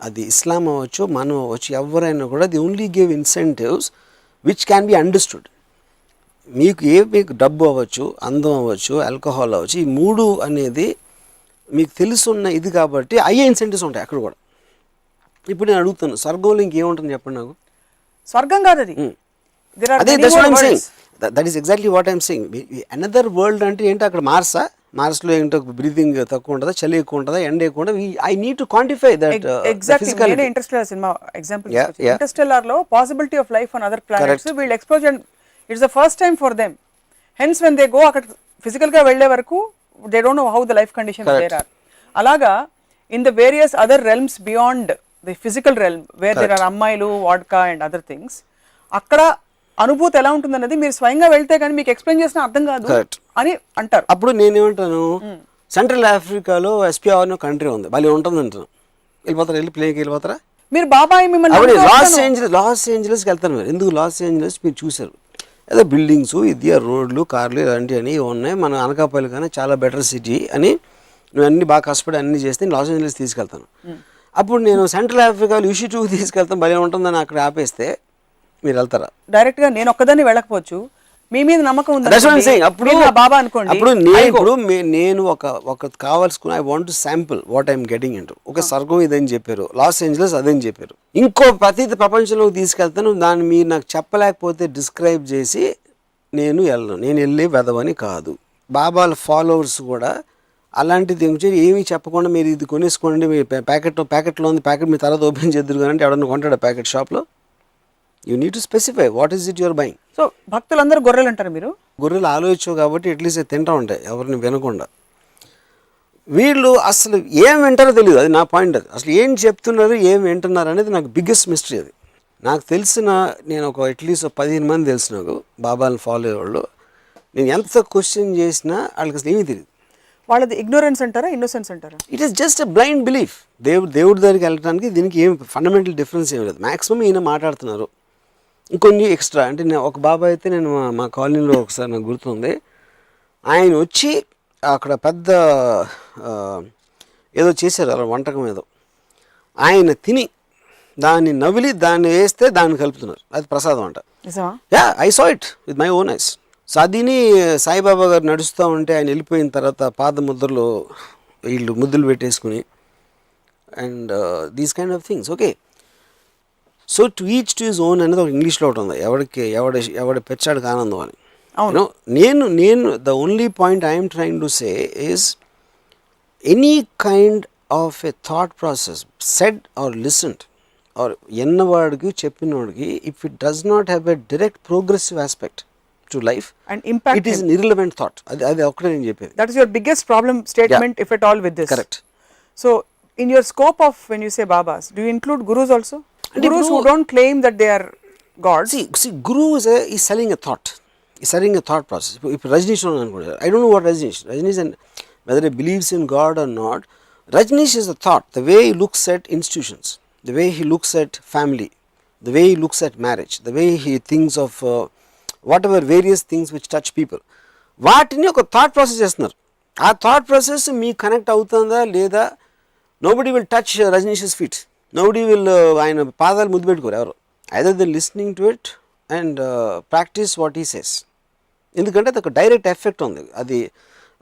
అది ఇస్లాం అవ్వచ్చు, మనం అవ్వచ్చు, ఎవరైనా కూడా the only give incentives which can be understood. మీకు డబ్బు అవ్వచ్చు, అందం అవ్వచ్చు, ఆల్కహాల్ అవ్వచ్చు, ఈ మూడు అనేది మీకు తెలుసున్న ఇది కాబట్టి అయ్యే ఇన్సెంటివ్స్ ఉంటాయి అక్కడ కూడా. ఇప్పుడు నేను అడుగుతాను, స్వర్గంలో ఇంకేముంటుంది చెప్పండి నాకు? స్వర్గం కాదు అది. అదే that is exactly what I'm saying. Another world అంటే ఏంటో అక్కడ మార్స్లో ఏంటో బ్రీతింగ్ తక్కువ ఉంటుందా, చలి ఎక్కువ ఉంటుందా, ఎండ ఎక్కువ ఉంటుందా? I need to quantify that. Exactly interstellar cinema example. Interstellar లో possibility of life on other planets వీళ్ళు ఎక్స్ప్లోర్ చేయడం, it's the first time for them. Hence when they go అక్కడ ఫిజికల్ గా వెళ్లే వరకు they don't know how the life conditions there are. అలాగా in the various other realms beyond the physical realm where there are అమ్మాయిలు, vodka and other things, అక్కడ అనుభూతి ఎలా ఉంటుంది అన్నది మీరు స్వయంగా వెళ్తే కానీ మీకు ఎక్స్ప్లెయిన్ చేసిన అర్థం కాదు అని అంటారు. అప్పుడు నేనేమంటాను, సెంట్రల్ ఆఫ్రికాలో ఎస్పిఆర్ అనే కంట్రీ ఉంది, భలే ఉంటుంది అంటాను. వెళ్ళిపోతారా, వెళ్ళి ప్లేకి వెళ్ళిపోతారా? మీరు బాబాయ్ మిమ్మల్ని లాస్ ఏంజలస్కి వెళ్తాను. మీరు ఎందుకు లాస్ ఏంజలస్ మీరు చూసారు, ఏదో బిల్డింగ్స్, ఇది రోడ్లు, కార్లు ఇలాంటివి అని ఉన్నాయి. మన అనకాపల్లి కానీ చాలా బెటర్ సిటీ అని నువ్వు అన్ని బాగా కష్టపడి అన్ని చేస్తే నేను లాస్ ఏంజలస్ తీసుకెళ్తాను. అప్పుడు నేను సెంట్రల్ ఆఫ్రికాలో UC2 తీసుకెళ్తాను, భలే ఉంటుందని అక్కడ ఆపేస్తే మీరు వెళ్తారా? డైరెక్ట్ గా నేను ఒక్కదాన్ని వెళ్ళకపోవచ్చు, మీ మీద నమ్మకం ఉంది అప్పుడు బాబా అనుకోండి. అప్పుడు నేను ఒక కావాల్సుకుని I want to sample what I'm getting into. ఒక స్వర్గం ఇదని చెప్పారు, లాస్ ఏంజలస్ అదని చెప్పారు, ఇంకో ప్రతీత ప్రపంచంలోకి తీసుకెళ్తాను. దాన్ని మీరు నాకు చెప్పలేకపోతే డిస్క్రైబ్ చేసి నేను వెళ్ళను. నేను వెళ్ళే వెదవని కాదు. బాబాల ఫాలోవర్స్ కూడా అలాంటిది ఏమీ చెప్పకుండా మీరు ఇది కొనేసుకోండి, మీ ప్యాకెట్లో ఉంది, ప్యాకెట్ మీ తర్వాత ఓపెన్ చేద్దరు కానీ ఎవడన్నా కొంటాడు ప్యాకెట్ షాప్లో. You need to specify what is it your buying. So భక్తులందరూ గొర్రెలు అంటారు, మీరు గొర్రెలు ఆలోచించవు కాబట్టి అట్లీస్ట్ తింటూ ఉంటాయి ఎవరిని వినకుండా. వీళ్ళు అసలు ఏం వింటారో తెలియదు, అది నా పాయింట్. అది అసలు ఏం చెప్తున్నారు, ఏం వింటున్నారు అనేది నాకు బిగ్గెస్ట్ మిస్టరీ. అది నాకు తెలిసిన, నేను ఒక అట్లీస్ట్ 15 మంది తెలిసిన నాకు బాబాని ఫాలో అయ్యేవాళ్ళు. నేను ఎంత క్వశ్చన్ చేసినా వాళ్ళకి అసలు ఏమీ తెలియదు. వాళ్ళది ఇగ్నోరెన్స్ అంటారా, ఇన్నోసెన్స్ అంటారా? It is just a blind belief. దేవుడి దగ్గరికి వెళ్ళడానికి దీనికి ఏం ఫండమెంటల్ డిఫరెన్స్ ఏమి లేదు. మ్యాక్సిమం ఈయన మాట్లాడుతున్నారు, ఇంకొన్ని ఎక్స్ట్రా. అంటే నేను ఒక బాబా అయితే నేను మా కాలనీలో ఒకసారి నాకు గుర్తుంది, ఆయన వచ్చి అక్కడ పెద్ద ఏదో చేశారు అలా వంటకం ఏదో, ఆయన తిని దాన్ని నవిలి దాన్ని వేస్తే దాన్ని కలుపుతున్నారు, అది ప్రసాదం అంట. I saw it with my own eyes. So అదిని సాయిబాబా గారు నడుస్తూ ఉంటే ఆయన వెళ్ళిపోయిన తర్వాత పాద ముద్రలో వీళ్ళు ముద్దులు పెట్టేసుకుని and these kind of things. Okay, so to each to his own అనేది ఒక ఇంగ్లీష్లో ఒకటి ఉంది, ఎవడి పెచ్చాడికి ఆనందం అని. నేను the only point I'm trying to say is any kind of a thought process said or listened or ఎన్నవాడికి చెప్పినవాడికి, if it does not have a direct progressive aspect to life and impact, it is an irrelevant thought. Adi okate nenu cheppedi. That is your biggest problem statement, if at all, with this. Correct. So in your scope of when you say babas, do you include gurus also? And gurus who don't claim that they are gods? See guru is selling a thought. He's selling a thought process. If Rajneesh anukondi, I don't know what Rajneesh and whether he believes in God or not. Rajneesh is a thought, the way he looks at institutions, the way he looks at family, the way he looks at marriage, the way he thinks of whatever various things which touch people, వాటిని ఒక thought process చేస్తున్నారు. ఆ thought process మీకు connect అవుతుందా లేదా? Nobody will touch Rajneesh's feet, nobody will ఆయన పాదాలు ముద్దు పెట్టుకోరు ఎవరు. Either they listening to it and practice what he says. ఎందుకంటే అది ఒక డైరెక్ట్ ఎఫెక్ట్ ఉంది, అది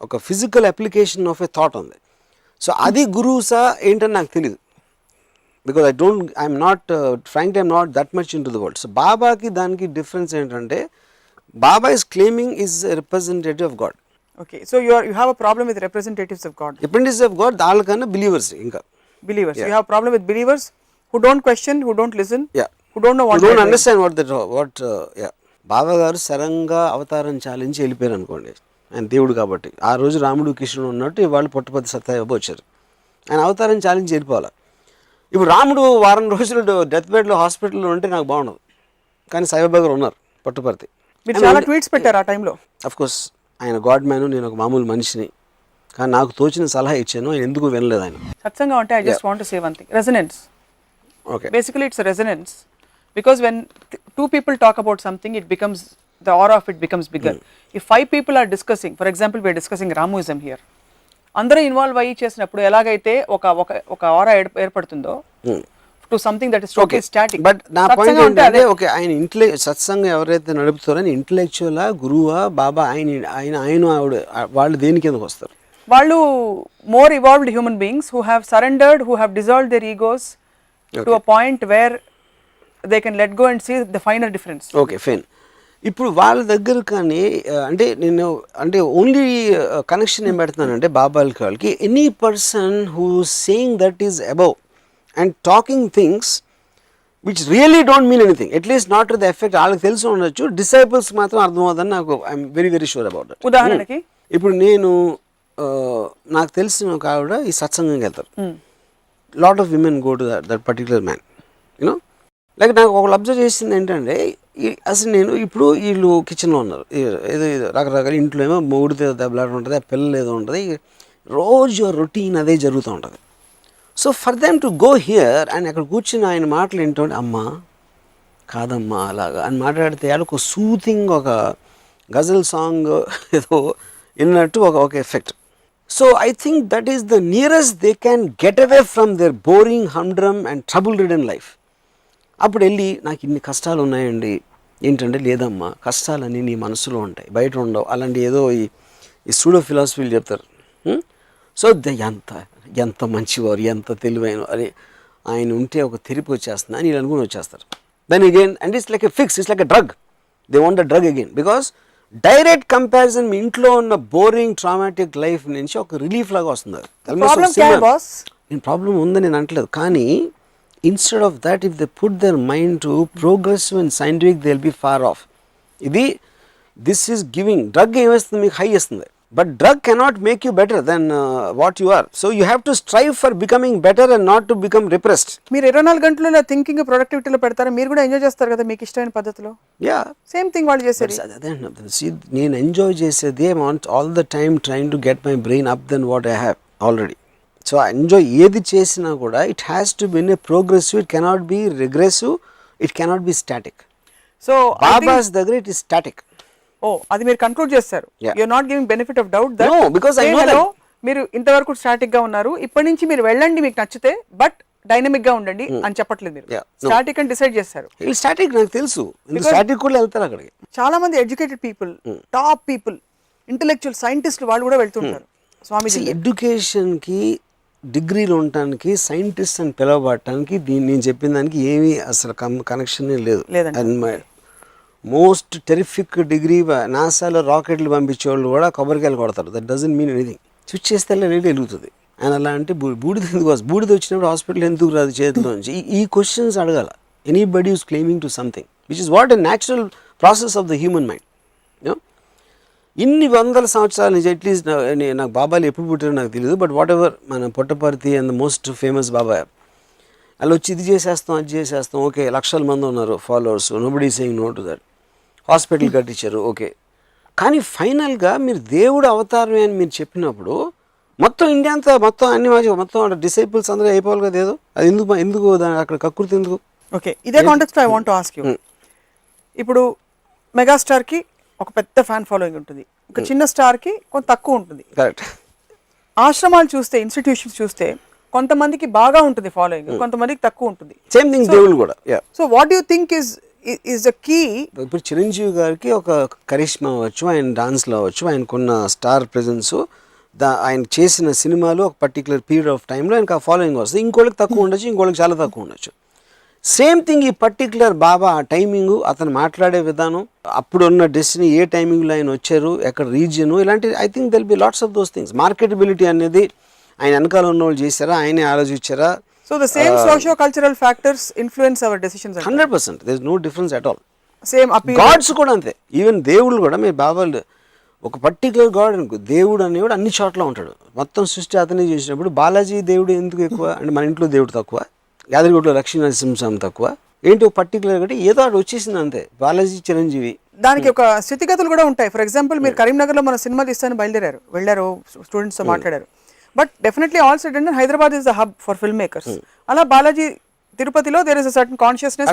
ఒక physical application of a thought ఉంది. సో అది గురువుసా ఏంటని నాకు తెలియదు. Because I'm not frankly I'm not that much into the world. So బాబాకి దానికి డిఫరెన్స్ ఏంటంటే Baba is claiming is representative of God. Okay, so you have a problem with representatives of God. Representatives of God వాళ్ళకన్నా believers ఇంకా. Believers. You have a problem with believers who don't question, who don't listen, Yeah. who don't know what You don't they're doing. understand what yeah. బాబా గారు సరంగా అవతారం చాలించి వెళ్ళిపోయారు అనుకోండి. ఆయన దేవుడు కాబట్టి ఆ రోజు రాముడు కృష్ణుడు ఉన్నట్టు ఇవాళ పుట్టపర్తి సత్యబాబు వచ్చారు. ఆయన అవతారం చాలించి వెళ్ళిపోవాలి. ఇప్పుడు రాముడు వారం రోజులు డెత్ బెడ్లో హాస్పిటల్లో ఉంటే నాకు బాగుండదు, కానీ సాయిబాబా గారు ఉన్నారు పుట్టపర్తి. మీరు చాలా ట్వీట్స్ పెట్టారు ఆ టైంలో. అఫ్ కోర్స్ ఆయన గాడ్ మ్యాన్, నేను ఒక మామూలు మనిషిని, కానీ నాకు తోచిన సలహా ఇచ్చాను, ఆయన ఎందుకు వినలేదు ఆయన. సత్సంగం అంటే I just want to say one thing, resonance. Okay, Basically it's a resonance, because when two people talk about something, it becomes, the aura of it becomes bigger. If 5 people are discussing, for example we are discussing Ramoism here, అందరూ involve అయ్యి చేసినప్పుడు ఎలాగైతే ఒక aura ఏర్పడుతుందో to something that is totally static. But నా point ఏంటంటే okay, ఆయన సత్సంగం ఎవరైతే నడుపుతారో ఆయన ఇంటలెక్చువలా, గురువా, బాబా, ఆయన ఆవిడ వాళ్ళు దేని కిందకు వస్తారు? వాళ్ళు more evolved human beings who have surrendered, who have dissolved their egos to a point where they can let go and see the finer difference. Okay fine. ఇప్పుడు వాళ్ళ దగ్గర కానీ అంటే ఓన్లీ కనెక్షన్ ఏం పెడుతున్నానంటే బాబాలకి వాళ్ళకి any person who saying that is above and talking things which really don't mean anything, at least not to the effect వాళ్ళకి తెలిసి ఉండొచ్చు, డిసైపుల్స్ మాత్రం అర్థమవుతుందని నాకు I'm very very sure about that. ఉదాహరణకి ఇప్పుడు నాకు తెలిసిన ఒక ఆవిడ ఈ సత్సంగంకి వెళ్తారు. Lot of women go to that particular man, you know. Like నాకు ఒకళ్ళు అబ్జర్వ్ చేసింది ఏంటంటే అసలు నేను ఇప్పుడు వీళ్ళు కిచెన్లో ఉన్నారు, ఏదో రకరకాల ఇంట్లో ఏమో మొగుడితో దెబ్బలాట ఉంటుంది, ఆ పిల్లలు ఏదో ఉంటుంది, రోజు రొటీన్ అదే జరుగుతూ ఉంటుంది. So for them to go here and అక్కడ కూర్చుని ఆయన మాటలు ఏంటంటే అమ్మా కాదమ్మా అలాగా అని మాట్లాడితే ఒక సూతింగ్, ఒక గజల్ సాంగ్ ఏదో విన్నట్టు ఒక effect. So I think that is the nearest they can get away from their boring, humdrum and trouble ridden life. అప్పుడు వెళ్ళి నాకు ఇన్ని కష్టాలు ఉన్నాయండి ఏంటంటే, లేదమ్మా కష్టాలన్నీ నీ మనసులో ఉంటాయి, బయట ఉండవు, అలాంటి ఏదో ఈ సూడో ఫిలాసఫీలు చెప్తారు. సో ఎంత మంచివారు, ఎంత తెలివైన, అరే ఆయన ఉంటే ఒక తెరిపి వచ్చేస్తుంది అని వీళ్ళు అనుకుని వచ్చేస్తారు. Then again and it's like a fix, it's like a drug, they want the drug again. Because direct comparison మీ ఇంట్లో ఉన్న బోరింగ్ ట్రామాటిక్ లైఫ్ నుంచి ఒక రిలీఫ్ లాగా వస్తుంది. నేను ప్రాబ్లం ఉందని నేను అంటలేదు, కానీ instead of that if they put their mind to progressive and scientific they will be far off. This is giving. Drug ఏమేస్తుంది మీకు? హై ఇస్తుంది. But drug cannot make you better than what you are. So you have to strive for becoming better and not to become repressed. మీరు 24 గంటలు thinking ప్రొడక్టివిటీలో పెడతారా? మీరు కూడా enjoy చేస్తారు కదా మీకు ఇష్టమైన పద్ధతిలో. యా, సేమ్ థింగ్ వాళ్ళు చేసేది. నేను ఎంజాయ్ చేసేది all the time trying to get my brain up then what I have already. So enjoy ఏది చేసినా కూడా it has to be in a progressive, it cannot be regressive, it cannot be static. So babas దగ్గర it is static. అది మీరు conclude చేస్తారు. You are not giving benefit of doubt that no, because I know that మీరు ఇంతవరకు static గా ఉన్నారు, ఇప్పటి నుంచి మీరు వెళ్ళండి మీకు నచ్చితే, బట్ డైనమిక్ గా ఉండండి అని చెప్పట్లేదు. మీరు స్టాటిక్ అని డిసైడ్ చేస్తారు. స్టాటిక్ నాకు తెలుసు, స్టాటిక్ కూడా వెళ్తారు అక్కడికి. చాలా మంది educated people, top people, intellectual సైంటిస్టులు వాళ్ళు కూడా వెళ్తుంటారు. స్వామీజీ ఎడ్యుకేషన్కి డిగ్రీలు ఉండటానికి సైంటిస్ట్ అని పిలవబడటానికి నేను చెప్పిన దానికి ఏమీ అసలు కనెక్షన్ లేదు. మోస్ట్ టెరిఫిక్ డిగ్రీ నాసాలో రాకెట్లు పంపించేవాళ్ళు కూడా కొబ్బరికాయలు కొడతారు. That doesn't mean anything. Switch చేస్తే రేట్ వెలుగుతుంది. ఆయన అలా అంటే బూడిద ఎందుకు వస్తుంది? బూడిద వచ్చినప్పుడు హాస్పిటల్ ఎందుకు రాదు చేతిలో నుంచి? ఈ క్వశ్చన్స్ అడగాల. Anybody is claiming to something which is what a natural process of the human mind. ఇన్ని వందల సంవత్సరాల నుంచి అట్లీస్ట్ నాకు బాబాలు ఎప్పుడు పుట్టారో నాకు తెలియదు, బట్ వాట్ ఎవర్ మన Puttaparthi and the most famous Baba అలా వచ్చి ఇది చేసేస్తాం అది చేసేస్తాం, ఓకే లక్షల మంది ఉన్నారు followers, nobody saying no to that. Hospital కట్టించారు, ఓకే. కానీ ఫైనల్గా మీరు దేవుడు అవతారమే అని మీరు చెప్పినప్పుడు మొత్తం ఇండియా అంతా మొత్తం అన్ని మొత్తం డిసైపుల్స్ అందరూ అయిపోవాలి కదా. ఏదో అది ఎందుకు అక్కడ కకృతి ఎందుకు? ఓకే, ఇదే context I want to ask you. ఇప్పుడు మెగాస్టార్కి ఒక పెద్ద ఫ్యాన్ ఫాలోయింగ్ ఉంటుంది, ఒక చిన్న స్టార్కి కొంత తక్కువ ఉంటుంది. కరెక్ట్. ఆశ్రమాలు చూస్తే, ఇన్స్టిట్యూషన్స్ చూస్తే కొంతమందికి బాగా ఉంటుంది ఫాలోయింగ్, కొంతమందికి తక్కువ ఉంటుంది. సేమ్ థింగ్ దేవుళ్ళు కూడా. So what you think is the key? ఇప్పుడు చిరంజీవి గారికి ఒక కరిష్మా అవ్వచ్చు, ఆయన డాన్స్లో అవ్వచ్చు, ఆయనకున్న స్టార్ ప్రెజెన్స్, ఆయన చేసిన సినిమాలు ఒక పర్టికులర్ పీరియడ్ ఆఫ్ టైంలో ఆయనకు ఆ ఫాలోయింగ్ వస్తుంది. ఇంకోళ్ళకి తక్కువ ఉండొచ్చు, ఇంకోళ్ళకి చాలా తక్కువ ఉండొచ్చు. సేమ్ థింగ్ ఈ పర్టికులర్ బాబా ఆ టైమింగు, అతను మాట్లాడే విధానం, అప్పుడున్న డెస్టినీ, ఏ టైమింగ్లో ఆయన వచ్చారు, ఎక్కడ రీజియను, ఇలాంటి I think they'll be lots of those things. Marketability అనేది ఆయన వెనకాల ఉన్న వాళ్ళు చేశారా, ఆయనే ఆలోచించారా? So the same socio cultural factors influence our decisions. 100%. There is no difference at all. Same gods కూడా అంతే. ఈవెన్ దేవుళ్ళు కూడా మీరు బాబాలు ఒక పర్టికులర్ గాడ్ అనుకో, దేవుడు అనేవాడు అన్ని చోట్ల ఉంటాడు. మొత్తం సృష్టి అతనే చేసినప్పుడు బాలాజీ దేవుడు ఎందుకు ఎక్కువ అంటే మన ఇంట్లో దేవుడు తక్కువ, యాదగిరిగుట్టలో లక్ష్మీ నరసింహస్వామి తక్కువ ఏంటి? ఒక పర్టికులర్ అంటే ఏదో అటు వచ్చేసింది అంతే. బాలాజీ చిరంజీవి దానికి ఒక స్థితిగతులు కూడా ఉంటాయి. ఫర్ ఎగ్జాంపుల్ మీరు కరీంనగర్లో మన సినిమా తీస్తాను వెళ్ళారు స్టూడెంట్స్తో మాట్లాడారు. But definitely all said and Hyderabad is the hub for film makers. అలా బాలాజీ తిరుపతిలో there is a certain consciousness.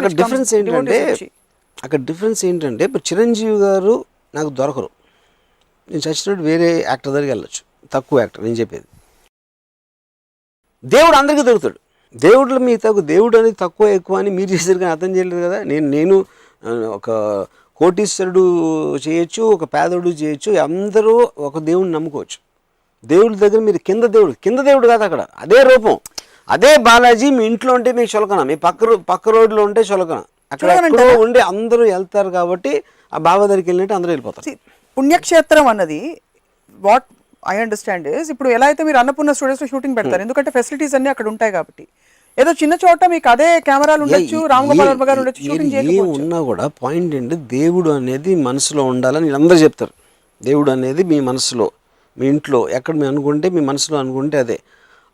అక్కడ డిఫరెన్స్ ఏంటంటే ఇప్పుడు చిరంజీవి గారు నాకు దొరకరు. నేను చచ్చినట్టు వేరే యాక్టర్ దగ్గరికి వెళ్ళొచ్చు, తక్కువ యాక్టర్ నేను చెప్పేది. దేవుడు అందరికీ దొరుకుతాడు. దేవుడు మీ దేవుడు అనేది తక్కువ ఎక్కువ అని మీరు చేశారు కానీ అర్థం చేయలేదు కదా. నేను ఒక కోటీశ్వరుడు చేయొచ్చు, ఒక పేదోడు చేయొచ్చు, అందరూ ఒక దేవుడిని నమ్ముకోవచ్చు. దేవుడి దగ్గర మీరు కింద దేవుడు కాదు, అక్కడ అదే రూపం, అదే బాలాజీ మీ ఇంట్లో ఉంటే మీకు చులకన, మీ పక్క రోడ్లో ఉంటే చులకన, అక్కడ ఉండి అందరూ వెళ్తారు కాబట్టి ఆ బాబా దగ్గరికి వెళ్ళినట్టు అందరూ వెళ్ళిపోతారు. పుణ్యక్షేత్రం అన్నది వాట్ ఐ అండర్స్టాండ్ ఇస్, ఇప్పుడు ఎలా అయితే మీరు అన్నపూర్ణ స్టూడియోస్లో షూటింగ్ పెడతారు, ఎందుకంటే ఫెసిలిటీస్ అన్ని అక్కడ ఉంటాయి కాబట్టి. ఏదో చిన్న చోట మీకు అదే కెమెరాలు ఉండొచ్చు, రామ్ గోపాల్ వర్మ గారు ఉండొచ్చు, షూటింగ్ చేయకపోవచ్చు. ఉన్నా కూడా పాయింట్ ఏంటి, దేవుడు అనేది మనసులో ఉండాలని వీళ్ళందరూ చెప్తారు. దేవుడు అనేది మీ మనసులో, మీ ఇంట్లో ఎక్కడ మీరు అనుకుంటే, మీ మనసులో అనుకుంటే అదే.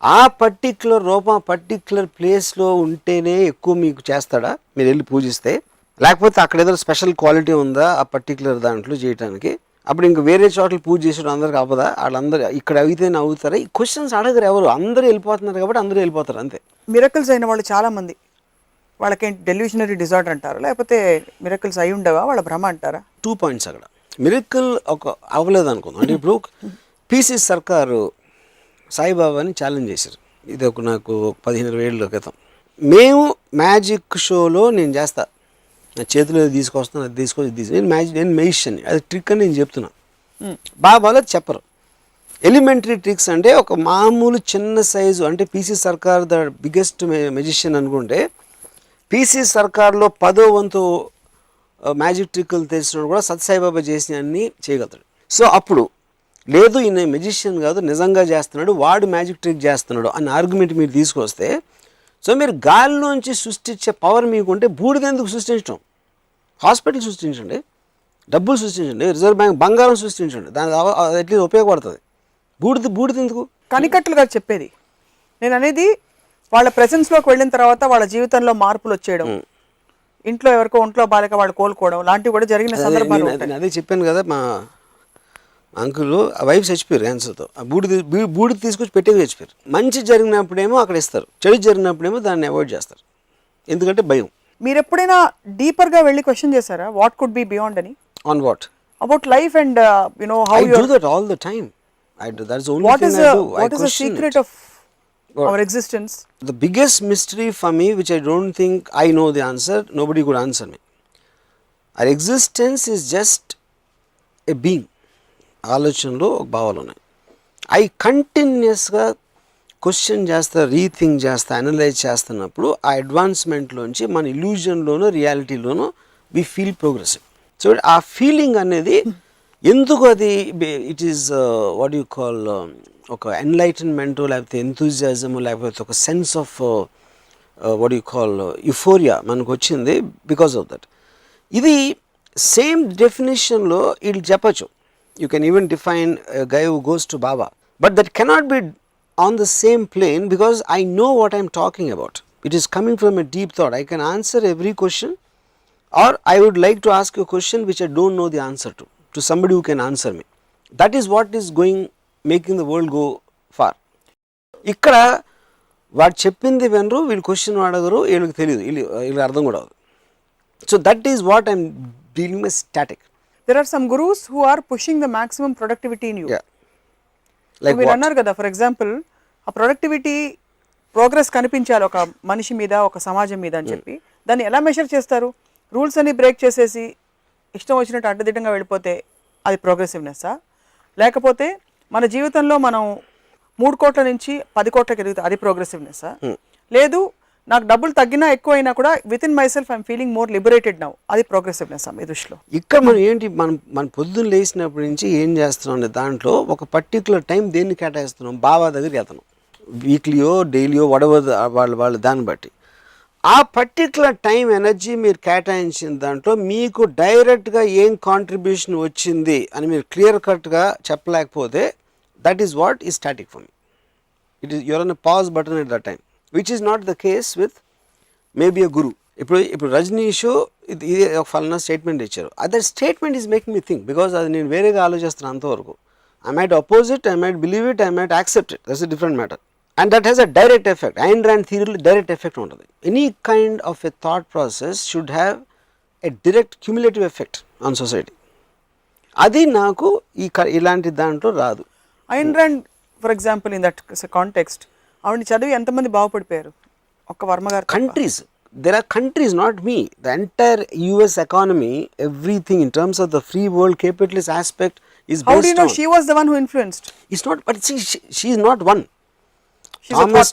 ఆ పర్టిక్యులర్ రూపం పర్టిక్యులర్ ప్లేస్లో ఉంటేనే ఎక్కువ మీకు చేస్తాడా మీరు వెళ్ళి పూజిస్తే, లేకపోతే అక్కడ ఏదో స్పెషల్ క్వాలిటీ ఉందా ఆ పర్టిక్యులర్ దాంట్లో చేయడానికి? అప్పుడు ఇంక వేరే చోట్ల పూజ చేసేటప్పుడు అందరికి అవ్వదా? వాళ్ళందరూ ఇక్కడ అయితేనే అవుతారా? ఈ క్వశ్చన్స్ అడగరు ఎవరు, అందరూ వెళ్ళిపోతున్నారు కాబట్టి అందరూ వెళ్ళిపోతారు అంతే. మిరకల్స్ అయిన వాళ్ళు చాలామంది, వాళ్ళకేంటి డెల్యూషనరీ డిజార్డర్ అంటారా, లేకపోతే మిరకల్స్ అయి ఉండవా, వాళ్ళ భ్రమ అంటారా? 2 పాయింట్స్ అక్కడ. మిరకల్ ఒక అవ్వలేదు అనుకుందాం అంటే, ఇప్పుడు పిసి సర్కారు సాయిబాబాని ఛాలెంజ్ చేశారు. ఇది నాకు 15-20 ఏళ్ళ క్రితం. మేము మ్యాజిక్ షోలో నేను చేస్తా, నా చేతిలో తీసుకొస్తాను, అది తీసుకొచ్చి నేను మెజిషియన్, అది ట్రిక్ అని నేను చెప్తున్నా. బాబాలో చెప్పరు. ఎలిమెంటరీ ట్రిక్స్ అంటే ఒక మామూలు చిన్న సైజు అంటే పిసి సర్కార్ ద బిగ్గెస్ట్ మెజిషియన్ అనుకుంటే, పిసి సర్కార్లో 10వ వంతు మ్యాజిక్ ట్రిక్లు తెలిసినప్పుడు కూడా సత్సాయిబాబా చేసిన అన్నీ చేయగలుగుతాడు. సో అప్పుడు లేదు ఈయన మెజిషియన్ కాదు, నిజంగా చేస్తున్నాడు, వాడు మ్యాజిక్ ట్రిక్ చేస్తున్నాడు అన్న ఆర్గ్యుమెంట్ మీరు తీసుకొస్తే, సో మీరు గాలిలోంచి సృష్టించే పవర్ మీకుంటే బూడిద ఎందుకు సృష్టించడం? హాస్పిటల్ సృష్టించండి, డబ్బులు సృష్టించండి, రిజర్వ్ బ్యాంక్ బంగారం సృష్టించండి, దాని అట్లీస్ట్ ఉపయోగపడుతుంది. బూడిద ఎందుకు? కనికట్లు గారు చెప్పేది నేను అనేది, వాళ్ళ ప్రెసెన్స్లోకి వెళ్ళిన తర్వాత వాళ్ళ జీవితంలో మార్పులు వచ్చేయడం, ఇంట్లో ఎవరికో ఒంట్లో బాలేక వాళ్ళు కోలుకోవడం లాంటివి కూడా జరిగిన సందర్భాలు. అదే చెప్పాను కదా, మా అంకుల్ ఆ వైఫ్ చచ్చిపోయారు క్యాన్సర్తో. ఆ బూడిద తీసుకొచ్చి పెట్టేది చచ్చిపోయారు. మంచి జరిగినప్పుడేమో అక్కడ ఇస్తారు, చెడు జరిగినప్పుడేమో దాన్ని అవాయిడ్ చేస్తారు, ఎందుకంటే భయం. మీరు ఎప్పుడైనా డీపర్గా వెళ్ళి క్వశ్చన్ చేశారా, వాట్ కుడ్ బి బియాండ్ అని? On what? About life and how I do that all the time. That's the only thing I do. What is the secret of our existence? The biggest mystery for me, which I don't think I know the answer, nobody could answer me. Our existence is just a being. ఆలోచనలో ఒక భావాలు ఉన్నాయి. అవి కంటిన్యూస్గా question చేస్తా, rethink చేస్తా, analyse చేస్తున్నప్పుడు ఆ అడ్వాన్స్మెంట్లోంచి మన ఇల్యూజన్లోనూ రియాలిటీలోనూ వి ఫీల్ ప్రోగ్రెసివ్. సో ఆ ఫీలింగ్ అనేది ఎందుకు అది it is what you call ఒక ఎన్లైటన్మెంట్, లేకపోతే ఎంతూజియాజము, లేకపోతే ఒక sense of what you call euphoria మనకు వచ్చింది బికాస్ ఆఫ్ దట్. ఇది సేమ్ డెఫినేషన్లో వీళ్ళు చెప్పచ్చు. You can even define a guy who goes to Baba, but that cannot be on the same plane because I know what I am talking about. It is coming from a deep thought. I can answer every question, or I would like to ask you a question which I don't know the answer to somebody who can answer me. That is what is making the world go far. ఇక్కడ వాడు చెప్పింది వినరు, వీళ్ళు question అడగరు, వీళ్ళకి తెలియదు, వీళ్ళకి అర్థం కూడా అవ్వదు. So that is what I am dealing with static. There are some gurus who are pushing the maximum productivity in you. Yeah. Like మీరు what? అన్నారు కదా, ఫర్ ఎగ్జాంపుల్ ఆ ప్రొడక్టివిటీ ప్రోగ్రెస్ కనిపించాలి ఒక మనిషి మీద, ఒక సమాజం మీద అని చెప్పి, దాన్ని ఎలా మెషర్ చేస్తారు? రూల్స్ అన్ని బ్రేక్ చేసేసి ఇష్టం వచ్చినట్టు అడ్డదిడ్డంగా వెళ్ళిపోతే అది ప్రోగ్రెసివ్నెస్సా? లేకపోతే మన జీవితంలో మనం 3 కోట్ల నుంచి 10 కోట్లకి ఎదుగుతాం, అది ప్రోగ్రెసివ్నెస్. లేదు నాకు డబ్బులు తగ్గినా ఎక్కువ అయినా కూడా with in my self I'm feeling more liberated now, అది ప్రోగ్రెసివ్నెస్ మీ దృష్టిలో? ఇక్కడ మనం ఏంటి, మన పొద్దున్న లేచినప్పటి నుంచి ఏం చేస్తున్నాం అంటే దాంట్లో ఒక పర్టికులర్ టైం దేన్ని కేటాయిస్తున్నాం, బాబా దగ్గరికి వెళ్తున్నాం, వీక్లీయో డైలీయో వడవర్ వాళ్ళ దాన్ని బట్టి ఆ పర్టికులర్ టైం ఎనర్జీ మీరు కేటాయించిన దాంట్లో మీకు డైరెక్ట్గా ఏం కాంట్రిబ్యూషన్ వచ్చింది అని మీరు క్లియర్ కట్గా చెప్పలేకపోతే that is what is static for me. It is your on pause button at that time, which is not the case with maybe a guru. ఇప్పుడు రజనీష్ ఇది ఒక ఫలానా స్టేట్మెంట్ ఇచ్చారు, other statement is making me think, because అది నేను వేరేగా ఆలోచిస్తున్నాను అంతవరకు. I might oppose it, I might believe it, I might accept it, that's a different matter. And that has a direct effect. Ayn Rand theory direct effect ఉంటుంది. Any kind of a thought process should have a direct cumulative effect on society. అది నాకు ఇలాంటి దాంట్లో రాదు. Ayn Rand for example in that context ఆవిడ చదివి ఎంతమంది బాగుపడిపోయారు ఒక్క వర్మ గారు? Countries, there are countries, not me. The entire US economy, everything in terms of the free world capitalist aspect is based on. How do you know she was the one who influenced? It's not, but see, she is not one.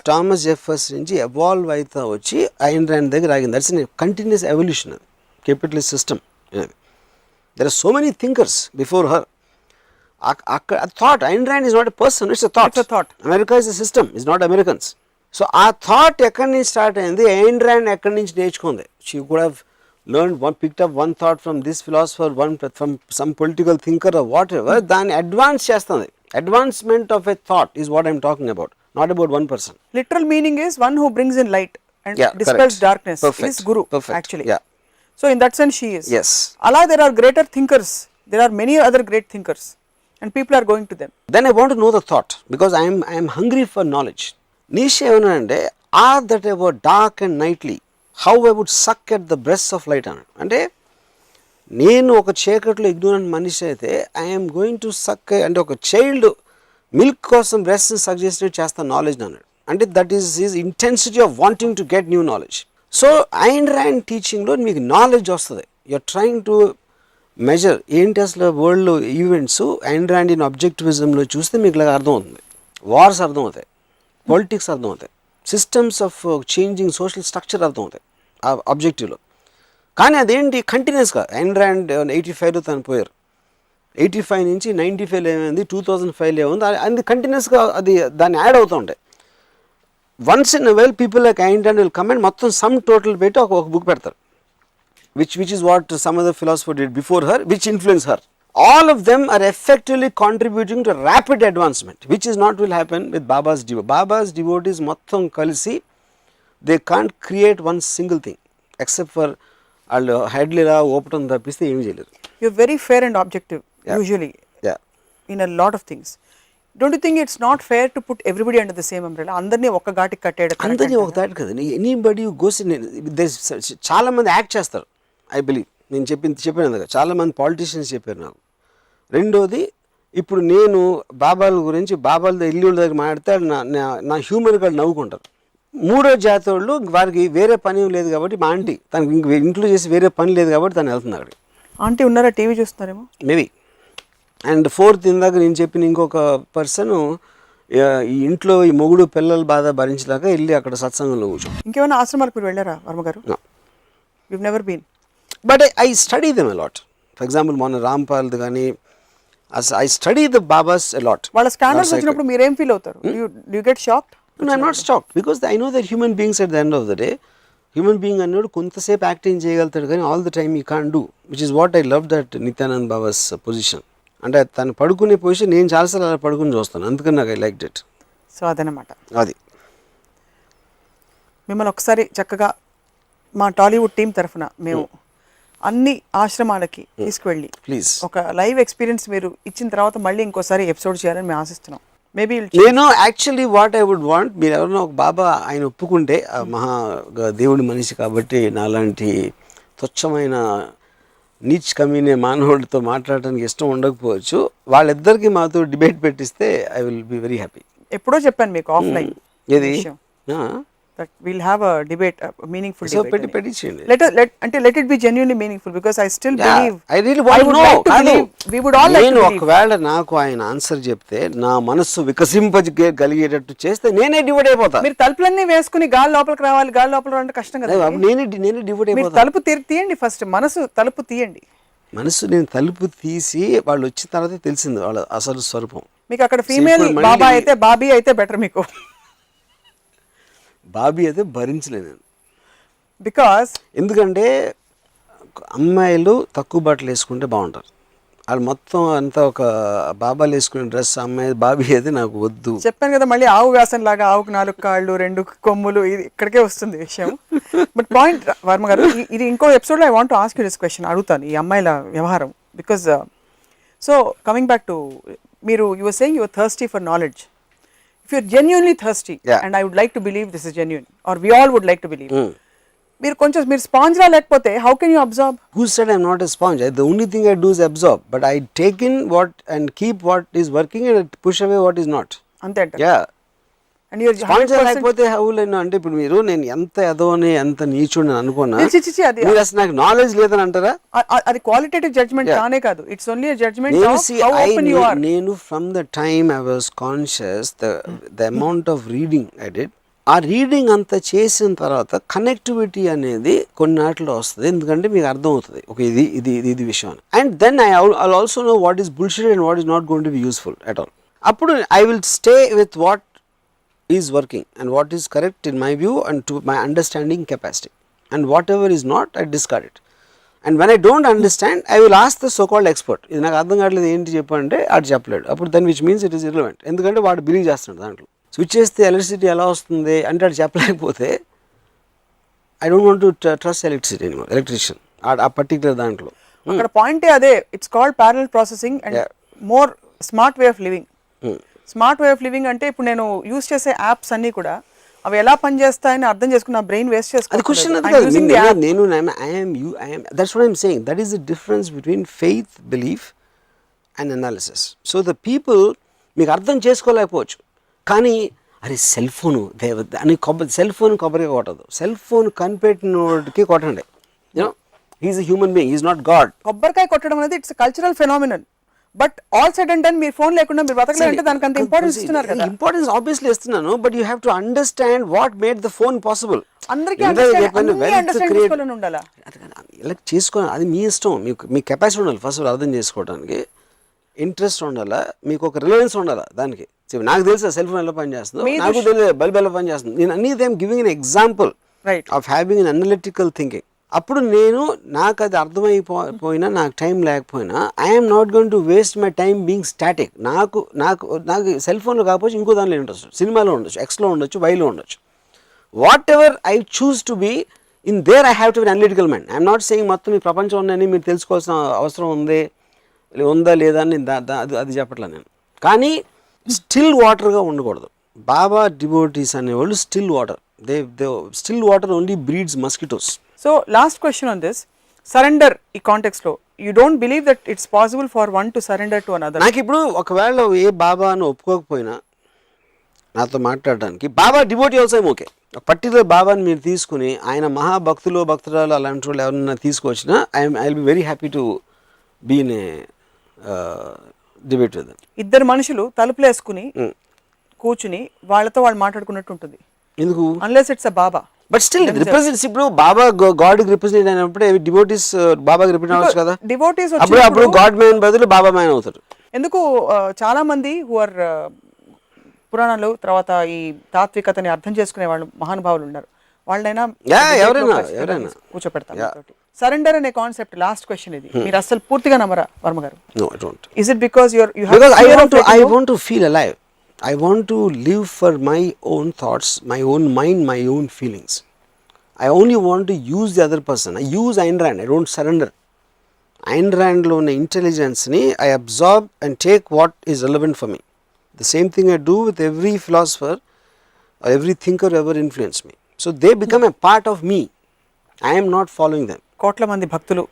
Thomas Jefferson నుంచి evolve అవుతా వచ్చి Ayn Rand దగ్గర ఆగింది. That's a continuous evolution, అది capitalist system. There are so many thinkers before her. అక్కడ thought, Ayn Rand is not a person, it's a thought. America is a system, is not Americans. So ఆ thought ఎక్కడి నుంచి start అయింది, Ayn Rand ఎక్కడి నుంచి నేర్చుకుంది. She could have picked up one thought from this philosopher, one from some political thinker or whatever, దాన్ని advance చేస్తుంది. Advancement of a thought is what I'm talking about, not about one person. Literal meaning is one who brings in light and dispels correct. darkness. Perfect. Is Guru. Perfect. Actually. Yeah. So in that sense she is. Yes. Allah, there are greater thinkers. There are many other great thinkers and people are going to them. Then I want to know the thought, because I am hungry for knowledge. Nietzsche ఏమన్నాడంటే, are that ever dark and nightly, how I would suck at the breasts of light అన్నాడు. అంటే నేను ఒక చీకట్లో ignorant మనిషి అయితే I'm going to suck, అంటే ఒక చైల్డ్ మిల్క్ కోసం బ్రెస్ట్ సజెస్ట్ చేస్తాను నాలెడ్జ్ అన్నాడు. అంటే that is his intensity of wanting to get new knowledge. So Ayn Rand టీచింగ్లో మీకు నాలెడ్జ్ వస్తుంది. యూఆర్ ట్రయింగ్ టు మెజర్ ఏంటి అసలు వరల్డ్లో ఈవెంట్స్. ఐన్ ర్యాండ్ ఇన్ అబ్జెక్టివిజంలో చూస్తే మీకు ఇలా అర్థమవుతుంది. వార్స్ అర్థమవుతాయి, పొలిటిక్స్ అర్థమవుతాయి, systems of changing social structure అర్థమవుతాయి ఆ అబ్జెక్టివ్లో. కానీ అదేంటి కంటిన్యూస్గా ఐన్ ర్యాండ్ 85లో తను పోయారు, 85 నుంచి 95 ఏమైంది, 2005 ఏముంది, అది కంటిన్యూస్గా అది దాన్ని యాడ్ అవుతూ ఉంటాయి. Once in well people like Ayn Rand will come and మొత్తం సమ్ టోటల్ పెట్టి ఒక బుక్ పెడతారు, which is what some other philosopher did before her, which influence her. All of them are effectively contributing to rapid advancement, which is not will happen with babas devotees మొత్తం కలిసి they can't create one single thing except for వాళ్ళు హెడ్లు ఇలా ఓపటం తప్పిస్తే ఏమి చేయలేరు. You're very fair and objective. Usually in a lot of things. Don't you think it's not fair to put everybody under the same umbrella? అందరినీ ఒక్క ఘాటికి కట్టేయడం అందరినీ ఒక దాటి కదండి. ఎనీబడి గోస్, చాలా మంది యాక్ట్ చేస్తారు. ఐ బిలీవ్ నేను చెప్పినందుగా చాలామంది పాలిటీషియన్స్ చెప్పారు నాకు. రెండోది, ఇప్పుడు నేను బాబాల గురించి బాబాల ఇల్లు దగ్గర మాట్లాడితే నా హ్యూమర్ గారు నవ్వుకుంటారు. మూడో జాతి వాళ్ళు వారికి వేరే పని లేదు కాబట్టి, మా ఆంటీ తనకి ఇంట్లో చేసి వేరే పని లేదు కాబట్టి తను వెళ్తుంది అక్కడికి. ఆంటీ ఉన్నారా, టీవీ చూస్తున్నారేమో మేబీ. అండ్ ఫోర్త్, ఇందాక నేను చెప్పిన ఇంకొక పర్సన్ ఈ ఇంట్లో ఈ మొగుడు పిల్లల బాధ భరించలేక వెళ్ళి అక్కడ సత్సంగంలో కూర్చో. ఇంకేమైనా ఆశ్రమాలకు మీరు వెళ్ళారా వర్మ గారు? You've never been. But I study them a lot. For example, మొన్న రాంపాల్ది కానీ I study the Babas a lot. వాళ్ళ స్కానర్స్ వచ్చినప్పుడు మీరేం ఫీల్ అవుతారు? You get shocked? No, I'm not shocked, because I know that human beings at the end of the day, human being అన్నాడు కొంతసేపు acting చేయగలుగుతాడు కానీ all the time you can't do, which is what I love that Nityanand babas position. అంటే తను పడుకునే position నేను చాలాసార్లు అలా పడుకుని చూస్తాను, అందుకని నాకు ఐ లైక్ ఇట్. సో అదనమాట. అది మిమ్మల్ని ఒకసారి చక్కగా మా టాలీవుడ్ టీం తరఫున మేము అన్ని ఆశ్రమాలకి తీసుకువెళ్ళి ప్లీజ్ ఒక లైవ్ ఎక్స్పీరియన్స్ మీరు ఇచ్చిన తర్వాత మళ్ళీ ఇంకోసారి ఎపిసోడ్ చేయాలని మేము ఆశిస్తున్నాం. మేబీ నేను actually what I would want, మీరు ఎవరైనా ఒక బాబా ఆయన ఒప్పుకుంటే మహా దేవుడి మనిషి కాబట్టి నాలాంటి తుచ్చమైన నీచ్ కమీనే మానవుడితో మాట్లాడటానికి ఇష్టం ఉండకపోవచ్చు, వాళ్ళిద్దరికి మాతో డిబేట్ పెట్టిస్తే I will be very happy. ఎప్పుడో చెప్పాను మీకు ఆఫ్లైన్ ఏది that we'll have a debate, a meaningful so debate. పెట్టించండి. Let it be genuinely meaningful, because I still believe. I really want to would know. like to believe. We would all like to నేను believe. ఒకవేళ నాకు ఆయన answer చెప్తే నా మనస్సు వికసింపగలిగేటట్టు చేస్తే నేనే divide అయిపోతా. మీరు తలుపులన్నీ వేసుకుని గాలి లోపలికి రావాలి, గాలి లోపల రావాలంటే కష్టం కదా. నేనే డివైడ్ మీరు అయిపోతా. తలుపు తీయండి ఫస్ట్, మనసు తలుపు తీయండి. మనసు నేను తలుపు తీసి వాళ్ళు వచ్చిన తర్వాత తెలిసింది వాళ్ళ అసలు స్వరూపం. మీకు అక్కడ ఫీమేల్ బాబా అయితే, బాబీ అయితే బెటర్ మీకు. బాబీ అయితే భరించలేను, బికాస్ ఎందుకంటే అమ్మాయిలు తక్కువ బట్టలు వేసుకుంటే బాగుంటారు. వాళ్ళు మొత్తం అంతా ఒక బాబాలు వేసుకునే డ్రెస్, అమ్మాయి బాబీ అయితే నాకు వద్దు. చెప్పాను కదా, మళ్ళీ ఆవు వ్యాసం లాగా ఆవుకు 4 కాళ్ళు 2 కొమ్ములు, ఇది ఇక్కడికే వస్తుంది విషయం. బట్ పాయింట్ వర్మ గారు, ఇది ఇంకో ఎపిసోడ్లో I want to ask you this question, అడుగుతాను ఈ అమ్మాయిల వ్యవహారం. Because so coming back to, మీరు you were saying you are thirsty for knowledge. If you're genuinely thirsty, and I would like to believe this is genuine, or we all would like to believe, మీరు sponge లా లేకపోతే how can you absorb? Who said I'm not a sponge? The only thing I do is absorb, but I take in what and keep what is working and push away what is not. అంతే అంట. Yeah. And you're sponge లేకపోతే అంటే ఇప్పుడు మీరు నేను ఎంత ఎదోని ఎంత నీచుని అనుకున్నా, అది మీరు అసలు నాకు నాలెడ్జ్ లేదని అంటారా? అది క్వాలిటేటివ్ జడ్జ్మెంట్ కానే కాదు, it's only a judgement of how open you are. నేను from the time I was conscious the amount of reading I did, ఆ రీడింగ్ అంతా చేసిన తర్వాత కనెక్టివిటీ అనేది కొన్నాటిలో వస్తుంది, ఎందుకంటే మీకు అర్థం అవుతుంది ఒక ఇది ఇది ఇది ఇది విషయం. And then I also know what is bullshit and what is not going to be useful at all. అప్పుడు I will stay with what is working and what is correct in my view and to my understanding capacity, and whatever is not I discard it. And when I don't understand I will ask the so called expert, ఇది నాకు అర్థం కావట్లేదు ఏంటి చెప్పంటే అది చెప్పలేడు, అప్పుడు దాని which means it is irrelevant, ఎందుకంటే వాడు బిలీవ్ చేస్తున్నాడు దాంట్లో. స్విచ్ చేస్తే ఎలక్ట్రిసిటీ ఎలా వస్తుంది అంటే అది చెప్పలేకపోతే I don't want to trust electricity anymore, electrician ఆ పర్టికులర్ దాంట్లో. అక్కడ పాయింటే అదే, it's called parallel processing and more smart way of living. Smart way of living అంటే ఇప్పుడు నేను యూస్ చేసే యాప్స్ అన్ని కూడా అవి ఎలా పనిచేస్తాయని అర్థం చేసుకున్న బ్రెయిన్ వేస్ట్ అది క్వశ్చన్ చేసుకోవాలి. నేను I am that's what I am saying, that is the difference between faith, belief and analysis. So the people మీకు అర్థం చేసుకోలేకపోవచ్చు, కానీ అరే సెల్ ఫోను అని సెల్ ఫోన్ కొబ్బరిగా కొట్టదు, సెల్ ఫోన్ కనిపెట్టినోడికి కొట్టండి. You know he is a human being, he is not god. కొబ్బరికాయ కొట్టడం అనేది it's cultural phenomenon, but all said and done మీరు ఫోన్ లేకుండా మీరు బతకలేరంటే దానికి అంత ఇంపార్టెన్స్ ఇస్తున్నారు కదా. ఇంపార్టెన్స్ ఆబ్వియస్లీ ఇస్తున్నాను, but you have to understand what made the phone possible. అందరికీ ఇలా చేసుకోవాలి, అది మీ ఇష్టం, మీ కెపాసిటీ ఉండాలి ఫస్ట్ అర్థం చేసుకోవడానికి, ఇంట్రెస్ట్ ఉండాలా, మీకు ఒక రిలవెన్స్ ఉండాలా దానికి. నాకు తెలుసా సెల్ ఫోన్ ఎలా పనిచేస్తుందో, నాకు తెలియదు బల్బ్ ఎలా పనిచేస్తుంది, నేను అన్ని giving an example of having an analytical thinking. అప్పుడు నేను నాకు అది అర్థమైపోయినా నాకు టైం లేకపోయినా I'm not going to waste my time being static. నాకు సెల్ ఫోన్లో కాకపోతే ఇంకో దానిలో ఉండొచ్చు, సినిమాలో ఉండొచ్చు, ఎక్స్లో ఉండొచ్చు, వైలో ఉండొచ్చు. Whatever I choose to be in there I have to be analytical mind. I'm not saying మొత్తం ఈ ప్రపంచం ఉందని మీరు తెలుసుకోవాల్సిన అవసరం ఉందా లేదా అని అది చెప్పట్లా నేను. కానీ స్టిల్ వాటర్గా ఉండకూడదు. బాబా డివోటీస్ అనేవాళ్ళు still water, they still water only breeds mosquitoes. So last question on this, surrender ఈ కాంటెక్స్ట్ లో you don't believe that it's possible for one to surrender to another? నాకు ఇప్పుడు ఒకవేళ ఏ బాబా అని ఒప్పుకోకపోయినా నాతో మాట్లాడడానికి, బాబా డివోటీ ఆల్సో ఓకే, ఒక పర్టికులర్ బాబాని మీరు తీసుకుని ఆయన మహాభక్తులు భక్తురాలు అలాంటి వాళ్ళు ఎవరన్నా తీసుకొచ్చినా I will be very happy to be in a debate with. ఇద్దరు మనుషులు తలుపులు వేసుకుని కూర్చుని వాళ్ళతో వాళ్ళు మాట్లాడుకున్నట్టు ఉంటుంది. ఎందుకు? Unless it's a Baba. But still represents, ఇప్పుడు బాబా గాడ్ కి రిప్రజెంట్ అయినప్పుడు డివోటీస్ బాబాకి రిప్రజెంట్ అవ్వచ్చు కదా. డివోటీస్ అప్పుడు గాడ్ మ్యాన్ బదులు బాబా మ్యాన్ అవుతారు. ఎందుకు చాలా మంది హు ఆర్ పురాణాలు తర్వాత ఈ తాత్వికతని అర్థం చేసుకునే వాళ్ళు మహానుభావులు ఉన్నారు, వాళ్ళైనా ఎవరైనా కూర్చోపెడతారు. సరెండర్ అనే కాన్సెప్ట్, లాస్ట్ క్వశ్చన్ ఇది, మీరు అసలు పూర్తిగా నమ్మరా వర్మ గారు? No, I don't. Is it because I want to feel alive. I want to live for my own thoughts, my own mind, my own feelings. I only want to use the other person. I use Ayn Rand. I don't surrender. Ayn Rand lo ఉన్న intelligence ni I absorb and take what is relevant for me. The same thing I do with every philosopher or every thinker who ever influenced me. So they become a part of me. I am not following them. కోట్ల మంది భక్తులు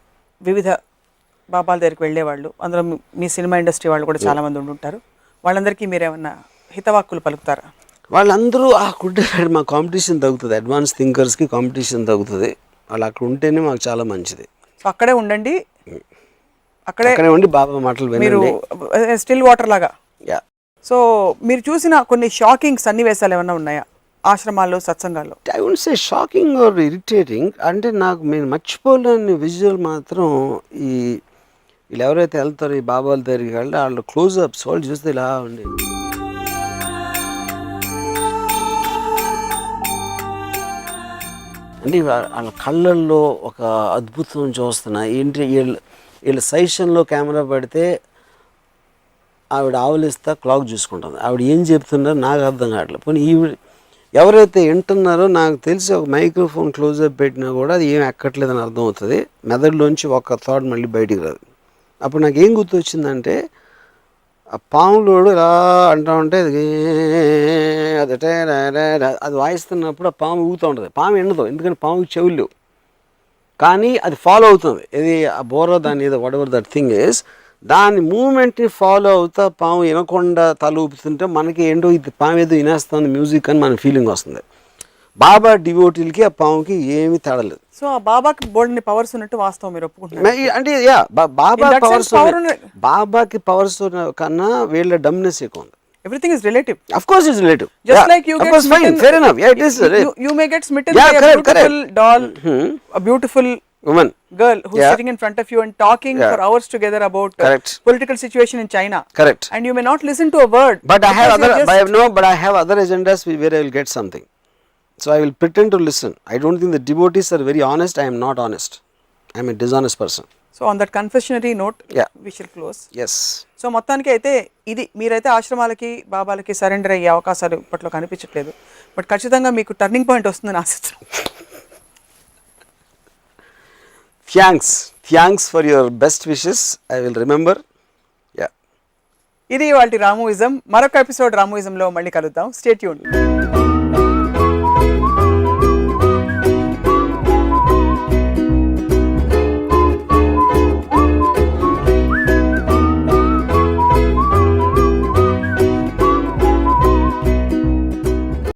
వివిధ బాబాల దగ్గరికి వెళ్ళేవాళ్ళు, అందులో మీ cinema industry వాళ్ళు కూడా చాలా మంది ఉండుంటారు. వాళ్ళందరికీ మీరేమన్నా హితవాక్కులు పలుకుతారా? వాళ్ళందరూ అక్కడ మా కాంపిటీషన్ తగ్గుతుంది, అడ్వాన్స్ థింకర్స్కి కాంపిటీషన్ తగ్గుతుంది. వాళ్ళు అక్కడ ఉంటేనే మాకు చాలా మంచిది. సో అక్కడే ఉండండి, అక్కడే అక్కడే ఉండి బాబా మాటలు మీరు వినండి. స్టిల్ వాటర్ లాగా. యా. సో మీరు చూసిన కొన్ని షాకింగ్ సన్నివేశాలు ఏమైనా ఉన్నాయా ఆశ్రమాల్లో, సత్సంగాల్లో? I would say shocking or irritating. అంటే నాకు నేను మర్చిపోలేని విజువల్ మాత్రం ఈ వీళ్ళు ఎవరైతే వెళ్తారో ఈ బాబాల దగ్గరికి వెళ్తే వాళ్ళు క్లోజ్అప్స్ వాళ్ళు చూస్తే ఇలా ఉండి అంటే వాళ్ళ కళ్ళల్లో ఒక అద్భుతం చూస్తున్నా. ఏంటి వీళ్ళ సైషన్లో కెమెరా పెడితే ఆవిడ ఆవలిస్తా క్లాక్ చూసుకుంటుంది. ఆవిడ ఏం చెప్తున్నారో నాకు అర్థం కావట్లేదు. పోనీ ఎవరైతే వింటున్నారో నాకు తెలిసి ఒక మైక్రోఫోన్ క్లోజ్అప్ పెట్టినా కూడా అది ఏం ఎక్కట్లేదని అర్థం అవుతుంది. మెదడులోంచి ఒక థాట్ మళ్ళీ బయటికి రాదు. అప్పుడు నాకు ఏం గుర్తొచ్చిందంటే ఆ పాములోడు ఇలా అంటూ ఉంటే అదటే అది వాయిస్తున్నప్పుడు ఆ పాము ఊగుతూ ఉంటుంది. పాము ఎండదు, ఎందుకంటే పాముకి చెవులు లేవు, కానీ అది ఫాలో అవుతుంది. ఇది ఆ బోరో దాని ఏదో what ever that thing is, దాని మూమెంట్ని ఫాలో అవుతా పాము వినకుండా తల ఊపుతుంటే మనకి ఏంటో ఇది పాము ఏదో వినేస్తుంది మ్యూజిక్ అని మన ఫీలింగ్ వస్తుంది. బాబా డివోటీలకి ఆ పాముకి ఏమీ తేడలేదు. సో ఆ బాబాకి బోల్డ్ని పవర్స్ ఉన్నట్టు వాస్తవం మీరు ఒప్పుకుంటున్నారు? అంటే యా బాబా పవర్స్, బాబాకి పవర్స్ కన్నా వీళ్ళ డమ్నెస్ ఎక్కువ ఉంది. Everything is relative. Of course it's relative. Just yeah. like you of get course, smitten, fine, fair enough. Yeah, it is. You may get smitten Yeah, by correct, a beautiful doll, a beautiful woman, girl who's Yeah. sitting in front of you and talking Yeah. for hours together about Correct. political situation in China. Correct. And you may not listen to a word. But I have because other, you're just- but I have other agendas where I will get something. So I will pretend to listen. I don't think the devotees are very honest. I am not honest. I am a dishonest person. So on that confessionary note, Yeah. we shall close. Yes. So మొత్తానికి అయితే ఇది మీరైతే ఆశ్రమాలకి బాబాలకి surrender అయ్యే అవకాశాలు ఇప్పట్లో కనిపించట్లేదు. But ఖచ్చితంగా మీకు టర్నింగ్ పాయింట్ వస్తుందని ఆశిస్తున్నాను. Thanks for your best wishes. I will remember. Yeah. ఇది వాళ్ళ రామోయిజం. మరొక ఎపిసోడ్ రామోయిజంలో మళ్ళీ కలుద్దాం. Stay tuned.